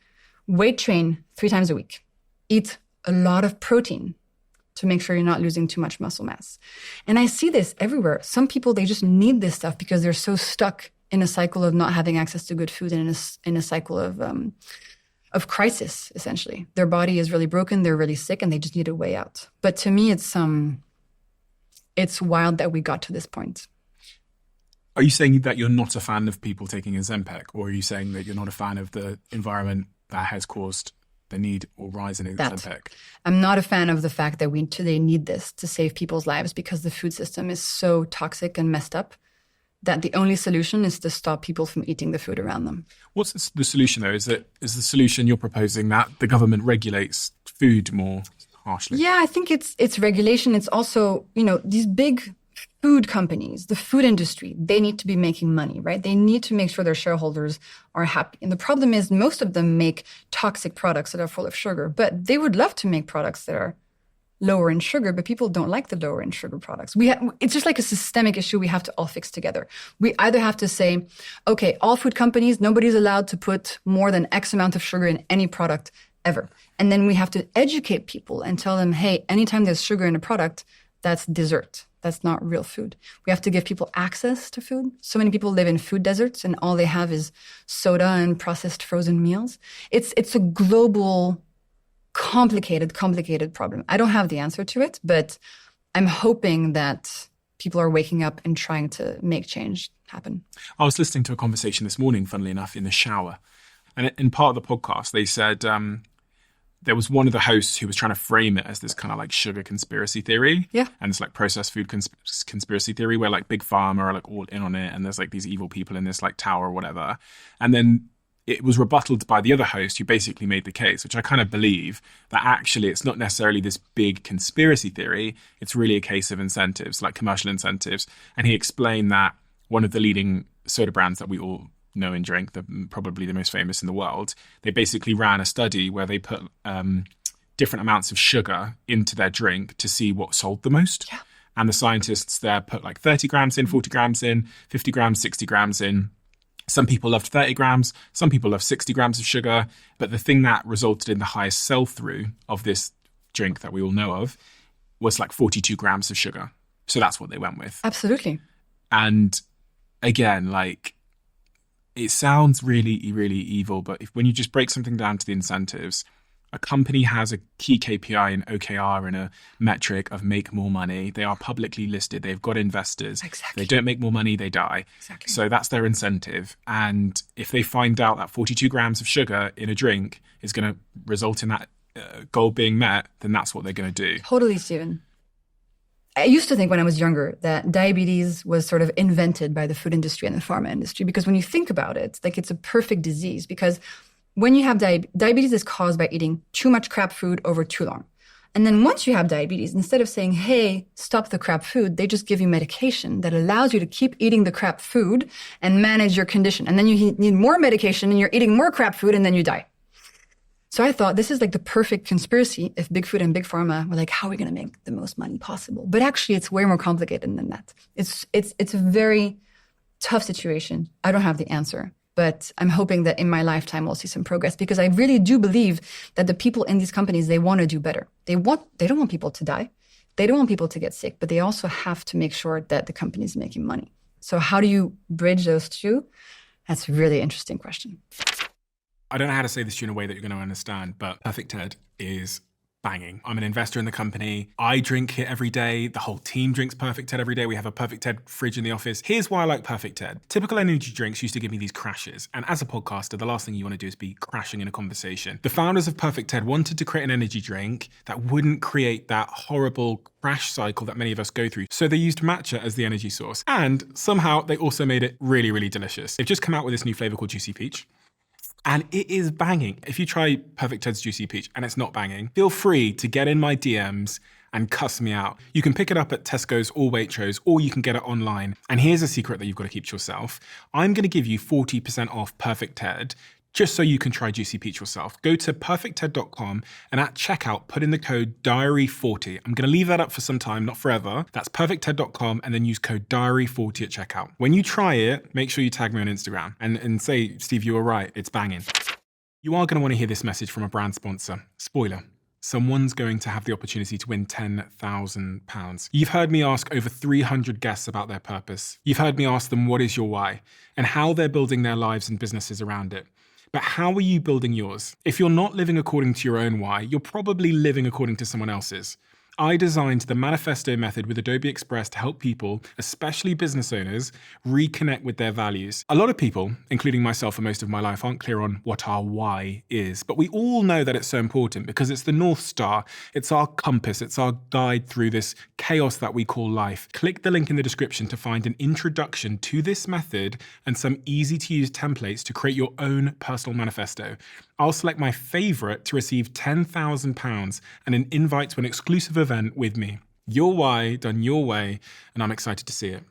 weight train 3 times a week. Eat a lot of protein to make sure you're not losing too much muscle mass. And I see this everywhere. Some people, they just need this stuff because they're so stuck in a cycle of not having access to good food and in a cycle of crisis, essentially. Their body is really broken, they're really sick, and they just need a way out. But to me, it's wild that we got to this point. Are you saying that you're not a fan of people taking Ozempic, or are you saying that you're not a fan of the environment that has caused the need or rise in Ozempic? I'm not a fan of the fact that we today need this to save people's lives because the food system is so toxic and messed up that the only solution is to stop people from eating the food around them. What's the solution, though? Is the solution you're proposing that the government regulates food more? harshly. Yeah, I think it's regulation. It's also, these big food companies, the food industry, they need to be making money, right? They need to make sure their shareholders are happy. And the problem is most of them make toxic products that are full of sugar, but they would love to make products that are lower in sugar, but people don't like the lower in sugar products. It's just like a systemic issue we have to all fix together. We either have to say, okay, all food companies, nobody's allowed to put more than X amount of sugar in any product ever. And then we have to educate people and tell them, hey, anytime there's sugar in a product, that's dessert. That's not real food. We have to give people access to food. So many people live in food deserts and all they have is soda and processed frozen meals. It's a global, complicated problem. I don't have the answer to it, but I'm hoping that people are waking up and trying to make change happen. I was listening to a conversation this morning, funnily enough, in the shower. And in part of the podcast, they said there was one of the hosts who was trying to frame it as this kind of like sugar conspiracy theory. Yeah. And it's like processed food conspiracy theory where like Big Pharma are like all in on it. And there's like these evil people in this like tower or whatever. And then it was rebutted by the other host who basically made the case, which I kind of believe, that actually it's not necessarily this big conspiracy theory. It's really a case of incentives, like commercial incentives. And he explained that one of the leading soda brands that we all know and drink, probably the most famous in the world, they basically ran a study where they put different amounts of sugar into their drink to see what sold the most. Yeah. And the scientists there put like 30 grams in, 40 grams in, 50 grams, 60 grams in. Some people loved 30 grams, some people loved 60 grams of sugar. But the thing that resulted in the highest sell-through of this drink that we all know of was like 42 grams of sugar. So that's what they went with. Absolutely. And again, like, it sounds really, really evil, but when you just break something down to the incentives, a company has a key KPI, an OKR, and a metric of make more money. They are publicly listed. They've got investors. Exactly. They don't make more money, they die. Exactly. So that's their incentive. And if they find out that 42 grams of sugar in a drink is going to result in that goal being met, then that's what they're going to do. Totally, Stephen. I used to think when I was younger that diabetes was sort of invented by the food industry and the pharma industry, because when you think about it, like it's a perfect disease, because when you have diabetes is caused by eating too much crap food over too long. And then once you have diabetes, instead of saying, hey, stop the crap food, they just give you medication that allows you to keep eating the crap food and manage your condition. And then you need more medication and you're eating more crap food and then you die. So I thought this is like the perfect conspiracy if Big Food and Big Pharma were like, how are we going to make the most money possible? But actually, it's way more complicated than that. It's a very tough situation. I don't have the answer, but I'm hoping that in my lifetime we'll see some progress, because I really do believe that the people in these companies, they want to do better. They don't want people to die. They don't want people to get sick, but they also have to make sure that the company is making money. So how do you bridge those two? That's a really interesting question. I don't know how to say this to you in a way that you're going to understand, but Perfect Ted is banging. I'm an investor in the company. I drink it every day. The whole team drinks Perfect Ted every day. We have a Perfect Ted fridge in the office. Here's why I like Perfect Ted. Typical energy drinks used to give me these crashes. And as a podcaster, the last thing you want to do is be crashing in a conversation. The founders of Perfect Ted wanted to create an energy drink that wouldn't create that horrible crash cycle that many of us go through. So they used matcha as the energy source. And somehow they also made it really, really delicious. They've just come out with this new flavor called Juicy Peach. And it is banging. If you try Perfect Ted's Juicy Peach and it's not banging, feel free to get in my DMs and cuss me out. You can pick it up at Tesco's or Waitrose, or you can get it online. And here's a secret that you've got to keep to yourself. I'm going to give you 40% off Perfect Ted, just so you can try Juicy Peach yourself. Go to perfectted.com and at checkout, put in the code DIARY40. I'm going to leave that up for some time, not forever. That's perfectted.com and then use code DIARY40 at checkout. When you try it, make sure you tag me on Instagram and say, Steve, you were right, it's banging. You are going to want to hear this message from a brand sponsor. Spoiler. Someone's going to have the opportunity to win £10,000. You've heard me ask over 300 guests about their purpose. You've heard me ask them what is your why and how they're building their lives and businesses around it. But how are you building yours? If you're not living according to your own why, you're probably living according to someone else's. I designed the manifesto method with Adobe Express to help people, especially business owners, reconnect with their values. A lot of people, including myself for most of my life, aren't clear on what our why is, but we all know that it's so important because it's the North Star, it's our compass, it's our guide through this chaos that we call life. Click the link in the description to find an introduction to this method and some easy-to-use templates to create your own personal manifesto. I'll select my favorite to receive £10,000 and an invite to an exclusive event with me. Your why done your way, and I'm excited to see it.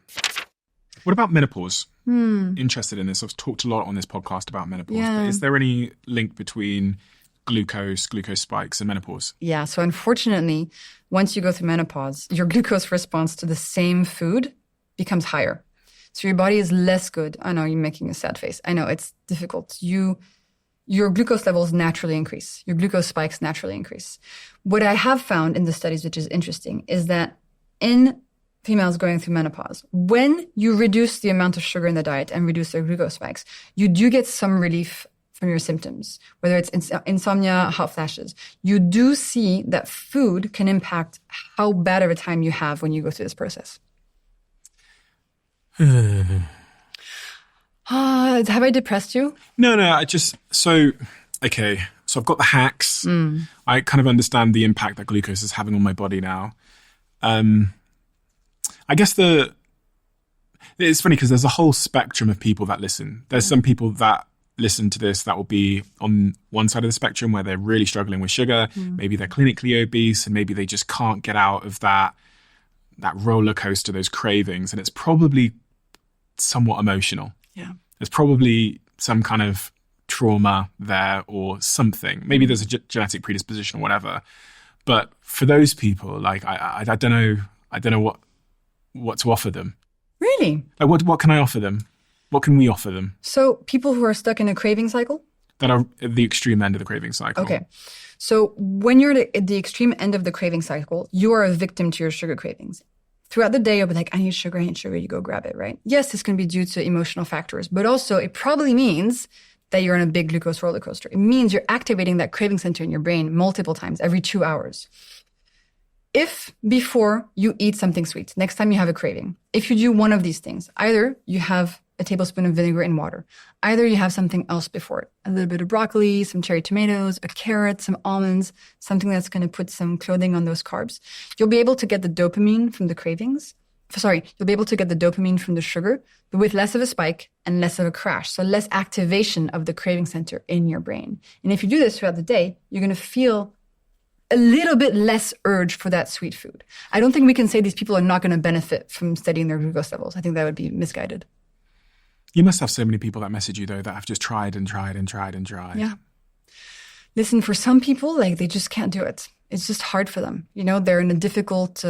What about menopause? Interested in this. I've talked a lot on this podcast about menopause. Yeah. But is there any link between glucose spikes, and menopause? Yeah. So unfortunately, once you go through menopause, your glucose response to the same food becomes higher. So your body is less good. I know you're making a sad face. I know it's difficult. Your glucose levels naturally increase. Your glucose spikes naturally increase. What I have found in the studies, which is interesting, is that in females going through menopause, when you reduce the amount of sugar in the diet and reduce their glucose spikes, you do get some relief from your symptoms, whether it's insomnia, hot flashes. You do see that food can impact how bad of a time you have when you go through this process. Have I depressed you? No, so I've got the hacks. I kind of understand the impact that glucose is having on my body now. I guess it's funny because there's a whole spectrum of people that listen. There's some people that listen to this that will be on one side of the spectrum where they're really struggling with sugar. Maybe they're clinically obese and maybe they just can't get out of that roller coaster, those cravings. And it's probably somewhat emotional. Yeah. There's probably some kind of trauma there or something. Maybe there's a genetic predisposition or whatever. But for those people, like I don't know what to offer them. Really? Like what can I offer them? What can we offer them? So people who are stuck in a craving cycle? That are at the extreme end of the craving cycle. Okay. So when you're at the extreme end of the craving cycle, you are a victim to your sugar cravings. Throughout the day, you'll be like, I need sugar, you go grab it, right? Yes, this can be due to emotional factors, but also it probably means that you're on a big glucose roller coaster. It means you're activating that craving center in your brain multiple times every 2 hours. If before you eat something sweet, next time you have a craving, if you do one of these things, either you have a tablespoon of vinegar in water, either you have something else before it, a little bit of broccoli, some cherry tomatoes, a carrot, some almonds, something that's going to put some clothing on those carbs, you'll be able to get the dopamine from the cravings. You'll be able to get the dopamine from the sugar, but with less of a spike and less of a crash. So less activation of the craving center in your brain. And if you do this throughout the day, you're going to feel a little bit less urge for that sweet food. I don't think we can say these people are not going to benefit from studying their glucose levels. I think that would be misguided. You must have so many people that message you, though, that have just tried and tried and tried and tried. Yeah. Listen, for some people, like, they just can't do it. It's just hard for them. You know, they're in a difficult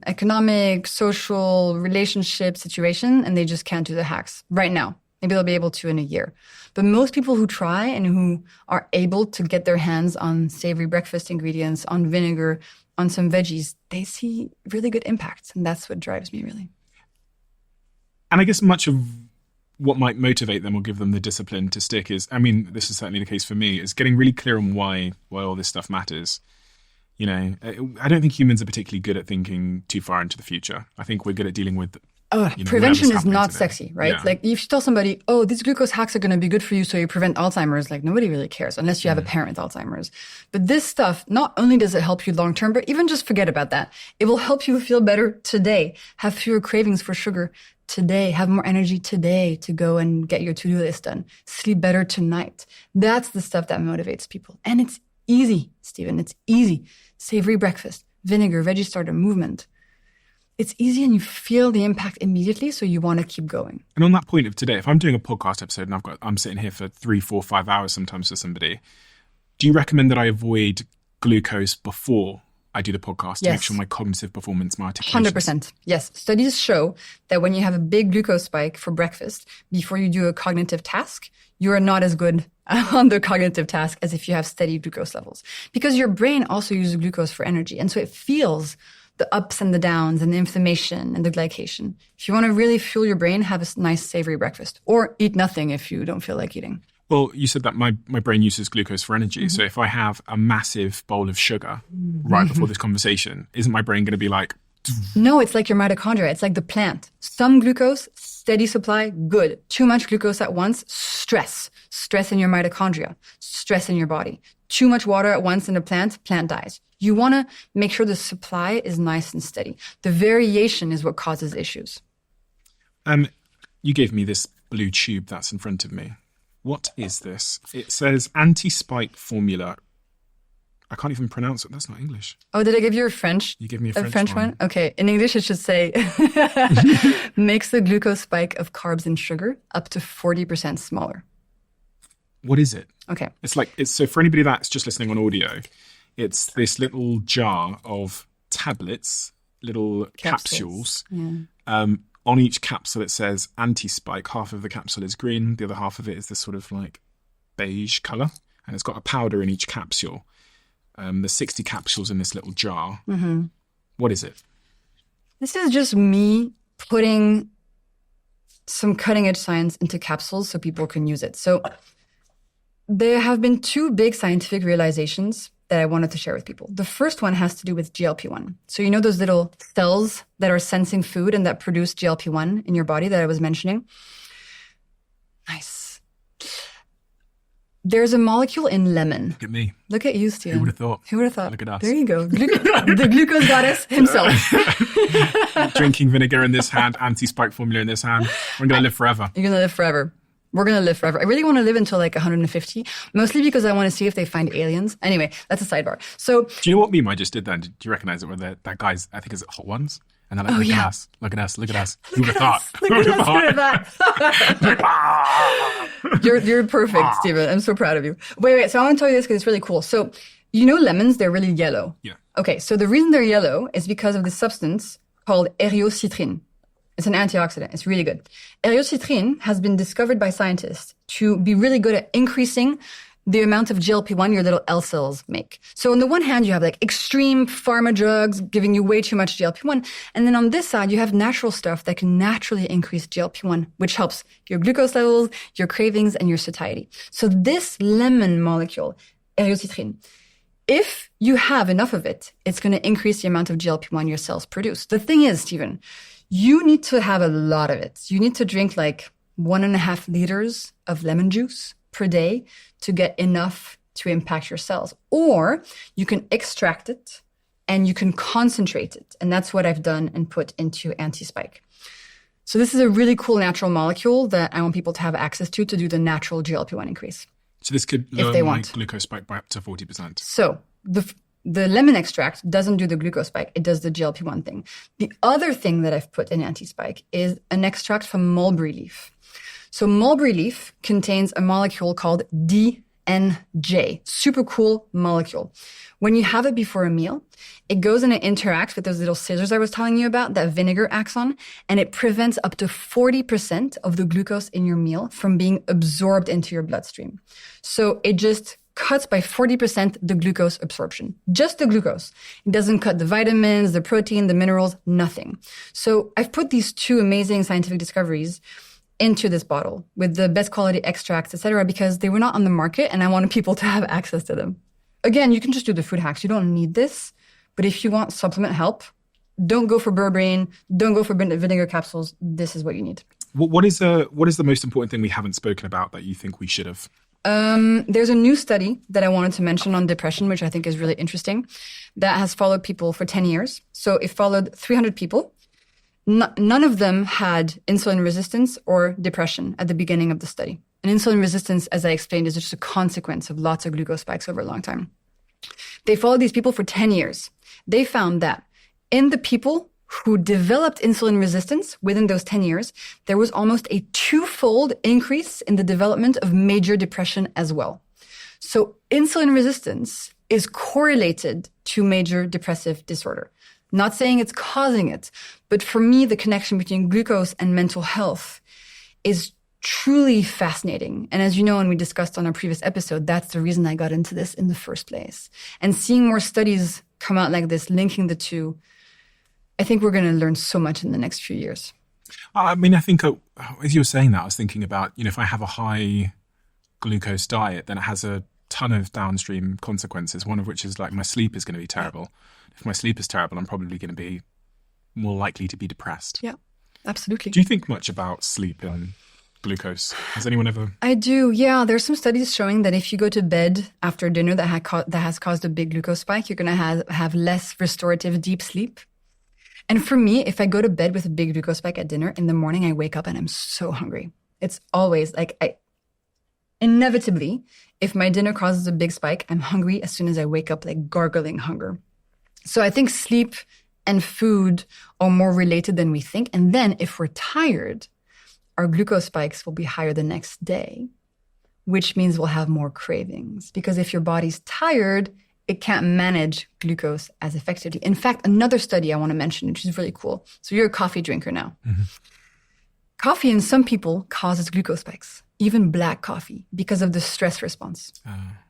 economic, social, relationship situation, and they just can't do the hacks right now. Maybe they'll be able to in a year. But most people who try and who are able to get their hands on savory breakfast ingredients, on vinegar, on some veggies, they see really good impacts. And that's what drives me, really. And I guess much of what might motivate them or give them the discipline to stick is, I mean, this is certainly the case for me, is getting really clear on why all this stuff matters. You know, I don't think humans are particularly good at thinking too far into the future. I think we're good at dealing with prevention is not today. sexy, right? Yeah. Like, if you tell somebody, these glucose hacks are going to be good for you so you prevent Alzheimer's, like, nobody really cares unless you have a parent with Alzheimer's. But this stuff, not only does it help you long term, but even just forget about that. It will help you feel better today, have fewer cravings for sugar today, have more energy today to go and get your to-do list done, sleep better tonight. That's the stuff that motivates people. And it's easy, Stephen. It's easy. Savory breakfast, vinegar, veggie starter, movement. It's easy and you feel the impact immediately, so you want to keep going. And on that point of today, if I'm doing a podcast episode and I'm sitting here for 3, 4, 5 hours sometimes for somebody, do you recommend that I avoid glucose before I do the podcast to Yes. make sure my cognitive performance, my articulation? 100%. Yes. Studies show that when you have a big glucose spike for breakfast, before you do a cognitive task, you are not as good on the cognitive task as if you have steady glucose levels. Because your brain also uses glucose for energy. And so it feels the ups and the downs and the inflammation and the glycation. If you want to really fuel your brain, have a nice savory breakfast. Or eat nothing if you don't feel like eating. Well, you said that my brain uses glucose for energy. So if I have a massive bowl of sugar right before this conversation, isn't my brain going to be like, No, it's like your mitochondria. It's like the plant. Some glucose, steady supply, good. Too much glucose at once, stress. Stress in your mitochondria, stress in your body. Too much water at once in the plant dies. You want to make sure the supply is nice and steady. The variation is what causes issues. you gave me this blue tube that's in front of me. What is this? It says anti-spike formula. I can't even pronounce it. That's not English. Oh, did I give you a French? You gave me a French one? Okay. In English, it should say, makes the glucose spike of carbs and sugar up to 40% smaller. What is it? Okay. It's so for anybody that's just listening on audio, it's this little jar of tablets, little capsules. Yeah. On each capsule, it says anti-spike. Half of the capsule is green. The other half of it is this sort of like beige color. And it's got a powder in each capsule. There's 60 capsules in this little jar. Mm-hmm. What is it? This is just me putting some cutting edge science into capsules so people can use it. So there have been two big scientific realizations that I wanted to share with people. The first one has to do with GLP-1. So you know those little cells that are sensing food and that produce GLP-1 in your body that I was mentioning? Nice. There's a molecule in lemon. Look at me. Look at you, Steven. Who would have thought? Who would have thought? Look at us. There you go. The glucose goddess himself. Drinking vinegar in this hand, anti-spike formula in this hand. We're going to live forever. You're going to live forever. We're going to live forever. I really want to live until like 150, mostly because I want to see if they find aliens. Anyway, that's a sidebar. So, do you know what meme I just did then? Do you recognize it? Where that guy's, I think, is it Hot Ones? And they're like, look at us, look at us, look at us. Who would have thought? Look at that. You're perfect, Steven. I'm so proud of you. Wait. So I want to tell you this because it's really cool. So, you know lemons, they're really yellow. Yeah. Okay, so the reason they're yellow is because of this substance called eriocitrine. It's an antioxidant. It's really good. Eriocitrine has been discovered by scientists to be really good at increasing the amount of GLP-1 your little L cells make. So on the one hand, you have like extreme pharma drugs giving you way too much GLP-1. And then on this side, you have natural stuff that can naturally increase GLP-1, which helps your glucose levels, your cravings, and your satiety. So this lemon molecule, eriocitrine, if you have enough of it, it's going to increase the amount of GLP-1 your cells produce. The thing is, Steven, you need to have a lot of it. You need to drink like 1.5 liters of lemon juice per day to get enough to impact your cells. Or you can extract it and you can concentrate it. And that's what I've done and put into anti-spike. So this is a really cool natural molecule that I want people to have access to do the natural GLP-1 increase. So this could lower my glucose spike by up to 40%. So the lemon extract doesn't do the glucose spike. It does the GLP-1 thing. The other thing that I've put in anti-spike is an extract from mulberry leaf. So mulberry leaf contains a molecule called DNJ. Super cool molecule. When you have it before a meal, it goes and it interacts with those little scissors I was telling you about that vinegar acts on, and it prevents up to 40% of the glucose in your meal from being absorbed into your bloodstream. So it just cuts by 40% the glucose absorption. Just the glucose. It doesn't cut the vitamins, the protein, the minerals, nothing. So I've put these two amazing scientific discoveries into this bottle with the best quality extracts, etc., because they were not on the market and I wanted people to have access to them. Again, you can just do the food hacks. You don't need this. But if you want supplement help, don't go for berberine, don't go for vinegar capsules. This is what you need. What is the most important thing we haven't spoken about that you think we should have? There's a new study that I wanted to mention on depression, which I think is really interesting, that has followed people for 10 years. So it followed 300 people. None of them had insulin resistance or depression at the beginning of the study. And insulin resistance, as I explained, is just a consequence of lots of glucose spikes over a long time. They followed these people for 10 years. They found that in the people who developed insulin resistance within those 10 years, there was almost a 2-fold increase in the development of major depression as well. So insulin resistance is correlated to major depressive disorder. Not saying it's causing it, but for me, the connection between glucose and mental health is truly fascinating. And as you know, and we discussed on our previous episode, that's the reason I got into this in the first place. And seeing more studies come out like this, linking the two, I think we're going to learn so much in the next few years. I mean, I think as you were saying that, I was thinking about, if I have a high glucose diet, then it has a ton of downstream consequences, one of which is like my sleep is going to be terrible. If my sleep is terrible, I'm probably going to be more likely to be depressed. Yeah, absolutely. Do you think much about sleep and glucose? Has anyone ever? I do, yeah. There's some studies showing that if you go to bed after dinner that has caused a big glucose spike, you're going to have less restorative deep sleep. And for me, if I go to bed with a big glucose spike at dinner, in the morning I wake up and I'm so hungry. It's always like inevitably, if my dinner causes a big spike, I'm hungry as soon as I wake up, like gargling hunger. So I think sleep and food are more related than we think. And then if we're tired, our glucose spikes will be higher the next day, which means we'll have more cravings. Because if your body's tired, it can't manage glucose as effectively. In fact, another study I want to mention, which is really cool. So you're a coffee drinker now. Mm-hmm. Coffee in some people causes glucose spikes, even black coffee, because of the stress response.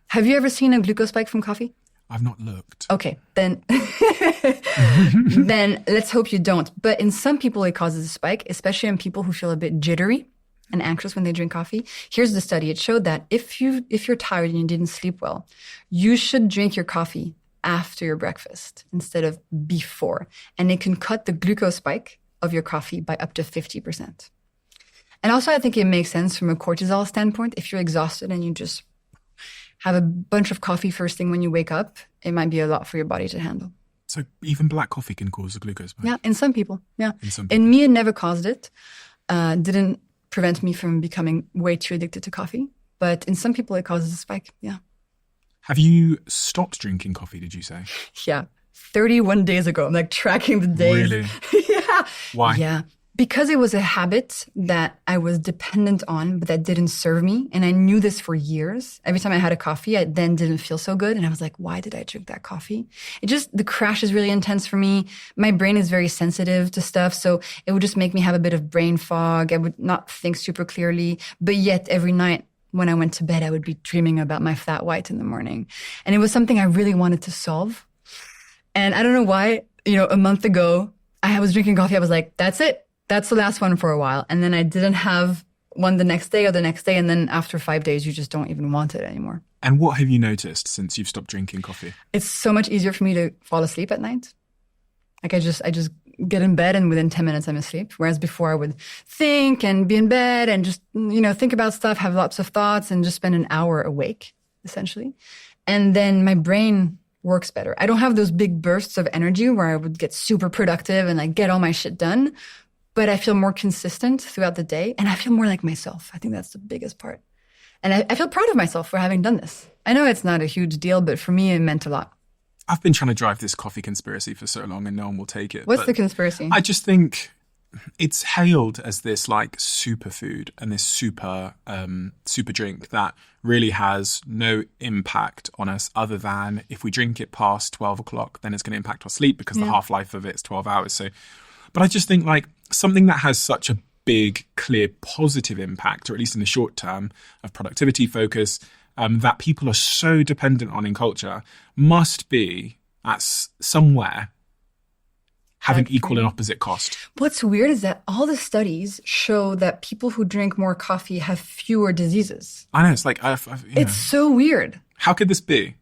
Have you ever seen a glucose spike from coffee? I've not looked. Okay, then then let's hope you don't. But in some people, it causes a spike, especially in people who feel a bit jittery and anxious when they drink coffee. Here's the study. It showed that if you're tired and you didn't sleep well, you should drink your coffee after your breakfast instead of before. And it can cut the glucose spike of your coffee by up to 50%. And also, I think it makes sense from a cortisol standpoint. If you're exhausted and you just have a bunch of coffee first thing when you wake up, it might be a lot for your body to handle. So even black coffee can cause a glucose spike? Yeah, in some people. Yeah. In some people. In me, it never caused it. Didn't prevent me from becoming way too addicted to coffee. But in some people, it causes a spike. Yeah. Have you stopped drinking coffee, did you say? Yeah. 31 days ago. I'm like tracking the days. Really? Yeah. Why? Yeah. Because it was a habit that I was dependent on, but that didn't serve me. And I knew this for years. Every time I had a coffee, I then didn't feel so good. And I was like, why did I drink that coffee? The crash is really intense for me. My brain is very sensitive to stuff. So it would just make me have a bit of brain fog. I would not think super clearly. But yet every night when I went to bed, I would be dreaming about my flat white in the morning. And it was something I really wanted to solve. And I don't know why, a month ago, I was drinking coffee. I was like, that's it. That's the last one for a while. And then I didn't have one the next day or the next day. And then after 5 days, you just don't even want it anymore. And what have you noticed since you've stopped drinking coffee? It's so much easier for me to fall asleep at night. Like I just get in bed and within 10 minutes I'm asleep. Whereas before I would think and be in bed and just, think about stuff, have lots of thoughts and just spend an hour awake, essentially. And then my brain works better. I don't have those big bursts of energy where I would get super productive and like get all my shit done. But I feel more consistent throughout the day and I feel more like myself. I think that's the biggest part. And I feel proud of myself for having done this. I know it's not a huge deal, but for me, it meant a lot. I've been trying to drive this coffee conspiracy for so long and no one will take it. What's the conspiracy? I just think it's hailed as this like superfood and this super drink that really has no impact on us other than if we drink it past 12 o'clock, then it's going to impact our sleep because the half-life of it is 12 hours. But I just think like something that has such a big, clear, positive impact, or at least in the short term, of productivity focus, that people are so dependent on in culture, must be at somewhere having equal and opposite cost. What's weird is that all the studies show that people who drink more coffee have fewer diseases. I know, it's like... It's so weird. How could this be?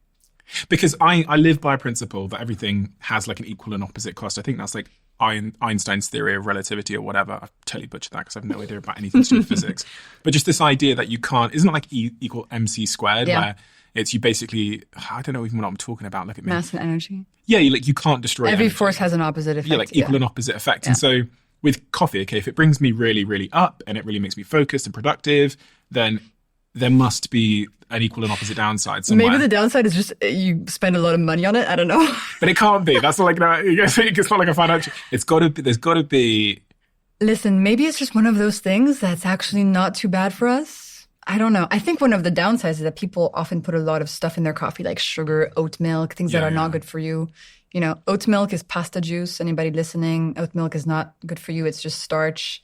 Because I live by a principle that everything has like an equal and opposite cost. I think that's like Einstein's theory of relativity or whatever. I've totally butchered that because I have no idea about anything to do with physics. But just this idea that you can't, isn't it like E equal MC squared, where it's you basically, I don't know even what I'm talking about. Look at me. Mass and energy. Yeah, you can't destroy every energy. Force has an opposite effect. Yeah, like equal and opposite effect. And so with coffee, okay, if it brings me really, really up and it really makes me focused and productive, then there must be an equal and opposite downside somewhere. Maybe the downside is just you spend a lot of money on it. I don't know. But it can't be. That's not like that. It's not like a financial. It's got to be. There's got to be. Listen, maybe it's just one of those things that's actually not too bad for us. I don't know. I think one of the downsides is that people often put a lot of stuff in their coffee, like sugar, oat milk, things that are not good for you. Oat milk is pasta juice. Anybody listening, oat milk is not good for you. It's just starch.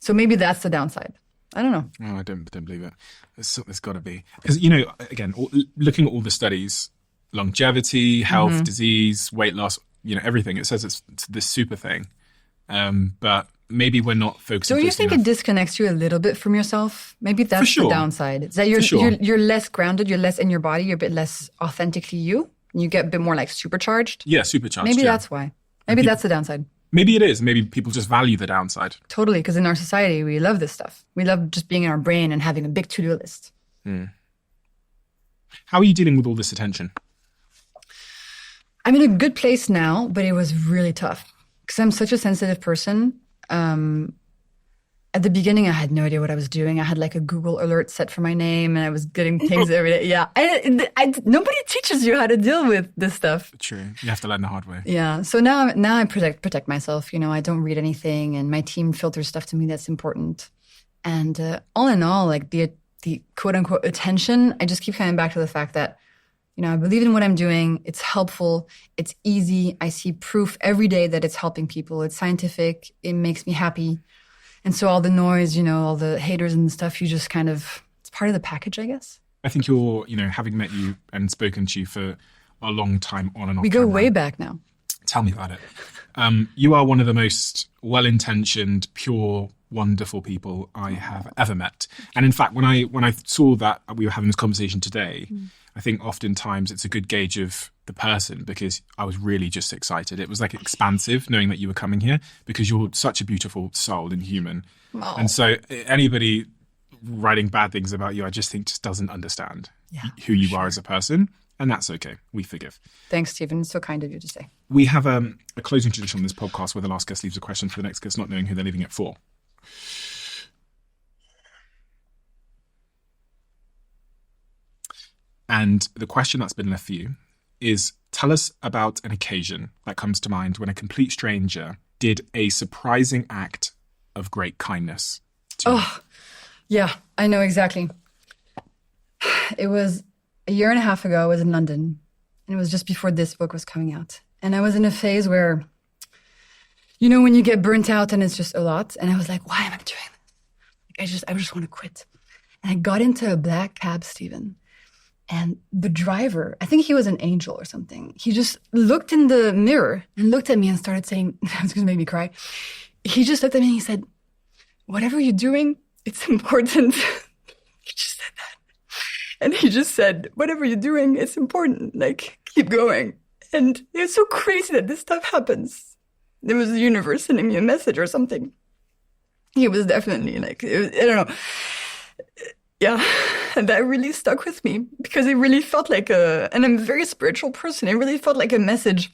So maybe that's the downside. I don't know. Oh, I don't believe it. There's got to be. Because, again, looking at all the studies, longevity, health, disease, weight loss, everything, it says it's this super thing. But maybe we're not focusing. Don't you think it disconnects you a little bit from yourself? Maybe that's the downside. Is that you're less grounded, you're less in your body, you're a bit less authentically you, and you get a bit more like supercharged. Yeah, supercharged. Maybe that's why. Maybe that's the downside. Maybe it is. Maybe people just value the downside. Totally, because in our society, we love this stuff. We love just being in our brain and having a big to-do list. How are you dealing with all this attention? I'm in a good place now, but it was really tough because I'm such a sensitive person. At the beginning, I had no idea what I was doing. I had like a Google alert set for my name and I was getting things every day. Yeah. Nobody teaches you how to deal with this stuff. True. You have to learn the hard way. Yeah. So now I protect myself. You know, I don't read anything and my team filters stuff to me that's important. And all in all, like the quote unquote attention, I just keep coming back to the fact that, you know, I believe in what I'm doing. It's helpful. It's easy. I see proof every day that it's helping people. It's scientific. It makes me happy. And so all the noise, you know, all the haters and stuff, you just kind of, it's part of the package, I guess. I think you're, you know, having met you and spoken to you for a long time on and off We go way back now. Tell me about it. You are one of the most well-intentioned, pure, wonderful people I have ever met. And in fact, when I saw that we were having this conversation today, I think oftentimes it's a good gauge of the person because I was really just excited. It was like expansive knowing that you were coming here because you're such a beautiful soul and human. Oh. And so anybody writing bad things about you, I just think just doesn't understand who you are as a person. And that's okay. We forgive. Thanks, Stephen. It's so kind of you to say. We have a closing tradition on this podcast where the last guest leaves a question for the next guest, not knowing who they're leaving it for. And the question that's been left for you is, tell us about an occasion that comes to mind when a complete stranger did a surprising act of great kindness to you. Yeah, I know exactly. It was a year and a half ago. I was in London, and it was just before this book was coming out. And I was in a phase where, you know, when you get burnt out and it's just a lot. And I was like, why am I doing this? I just want to quit. And I got into a black cab, Stephen. And the driver, I think he was an angel or something. He just looked in the mirror and looked at me and started saying, it's going to make me cry. He just looked at me and he said, whatever you're doing, it's important. He just said that. And he just said, whatever you're doing, it's important. Like, keep going. And it's so crazy that this stuff happens. It was the universe sending me a message or something. He was definitely like, I don't know. Yeah, and that really stuck with me because it really felt like and I'm a very spiritual person. It really felt like a message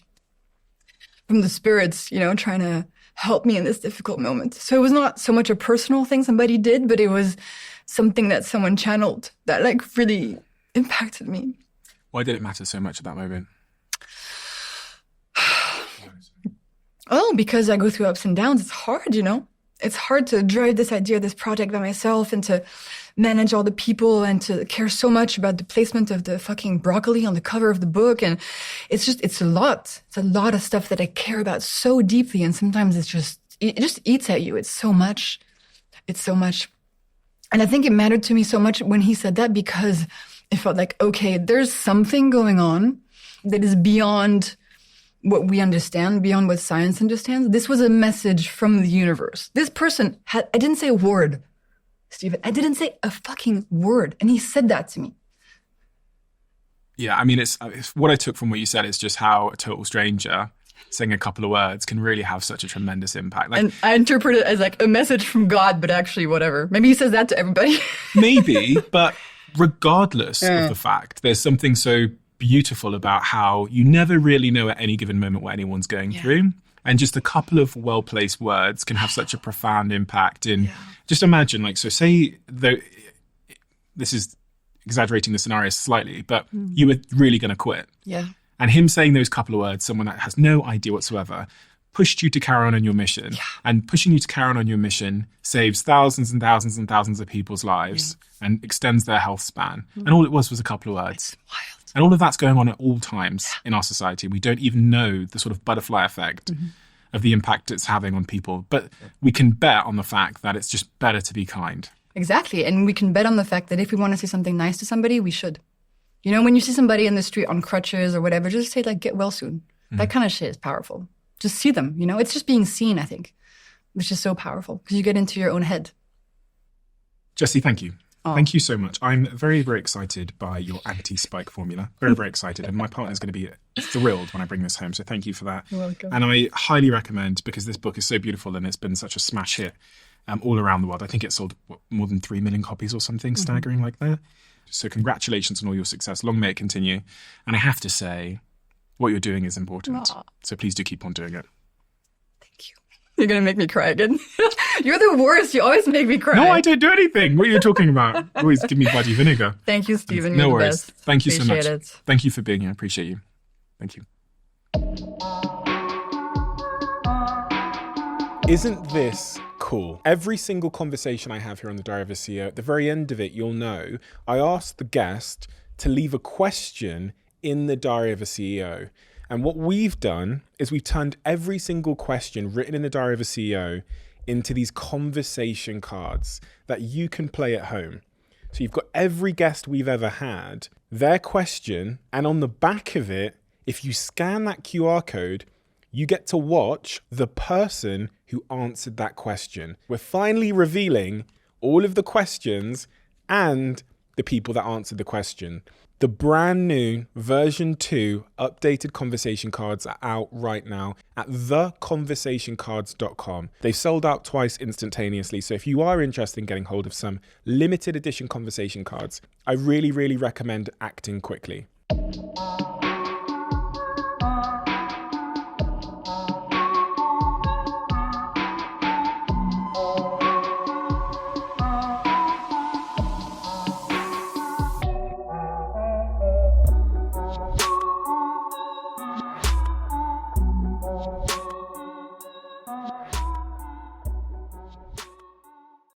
from the spirits, you know, trying to help me in this difficult moment. So it was not so much a personal thing somebody did, but it was something that someone channeled that like really impacted me. Why did it matter so much at that moment? Oh, because I go through ups and downs. It's hard, you know. It's hard to drive this idea, this project by myself and to manage all the people and to care so much about the placement of the fucking broccoli on the cover of the book. And it's a lot. It's a lot of stuff that I care about so deeply. And sometimes it just eats at you. It's so much. And I think it mattered to me so much when he said that because it felt like, okay, there's something going on that is beyond what we understand, beyond what science understands. This was a message from the universe. This person I didn't say a word, Stephen. I didn't say a fucking word. And he said that to me. Yeah, I mean, it's what I took from what you said is just how a total stranger saying a couple of words can really have such a tremendous impact. Like, and I interpret it as like a message from God, but actually whatever. Maybe he says that to everybody. Maybe, but regardless of the fact, there's something so beautiful about how you never really know at any given moment what anyone's going through. And just a couple of well-placed words can have such a profound impact in, just imagine, like, so say, though, this is exaggerating the scenario slightly, but you were really going to quit. Yeah. And him saying those couple of words, someone that has no idea whatsoever, pushed you to carry on your mission. Yeah. And pushing you to carry on your mission saves thousands and thousands and thousands of people's lives and extends their health span. And all it was a couple of words. It's wild. And all of that's going on at all times in our society. We don't even know the sort of butterfly effect of the impact it's having on people. But we can bet on the fact that it's just better to be kind. Exactly. And we can bet on the fact that if we want to say something nice to somebody, we should. You know, when you see somebody in the street on crutches or whatever, just say, like, get well soon. That kind of shit is powerful. Just see them, you know? It's just being seen, I think. which is so powerful because you get into your own head. Jessie, thank you. Oh. Thank you so much. I'm very, very excited by your anti-spike formula. Very, very excited. And my partner's going to be thrilled when I bring this home. So thank you for that. You're welcome. And I highly recommend, because this book is so beautiful and it's been such a smash hit all around the world. I think it sold more than 3 million copies or something, staggering like that. So congratulations on all your success. Long may it continue. And I have to say, what you're doing is important. Aw. So please do keep on doing it. Thank you. You're going to make me cry again. You're the worst. You always make me cry. No, I don't do anything. What are you talking about? Always give me bloody vinegar. Thank you, Stephen. No You're the worries. best. Thank you so much. Appreciate it. Thank you for being here. I appreciate you. Thank you. Isn't this cool? Every single conversation I have here on the Diary of a CEO, at the very end of it, you'll know, I asked the guest to leave a question in the Diary of a CEO. And what we've done is we've turned every single question written in the Diary of a CEO into these conversation cards that you can play at home. So you've got every guest we've ever had, their question, and on the back of it, if you scan that QR code, you get to watch the person who answered that question. We're finally revealing all of the questions and the people that answered the question. The brand new version 2 updated conversation cards are out right now at theconversationcards.com. They've sold out twice instantaneously. So if you are interested in getting hold of some limited edition conversation cards, I really, really recommend acting quickly.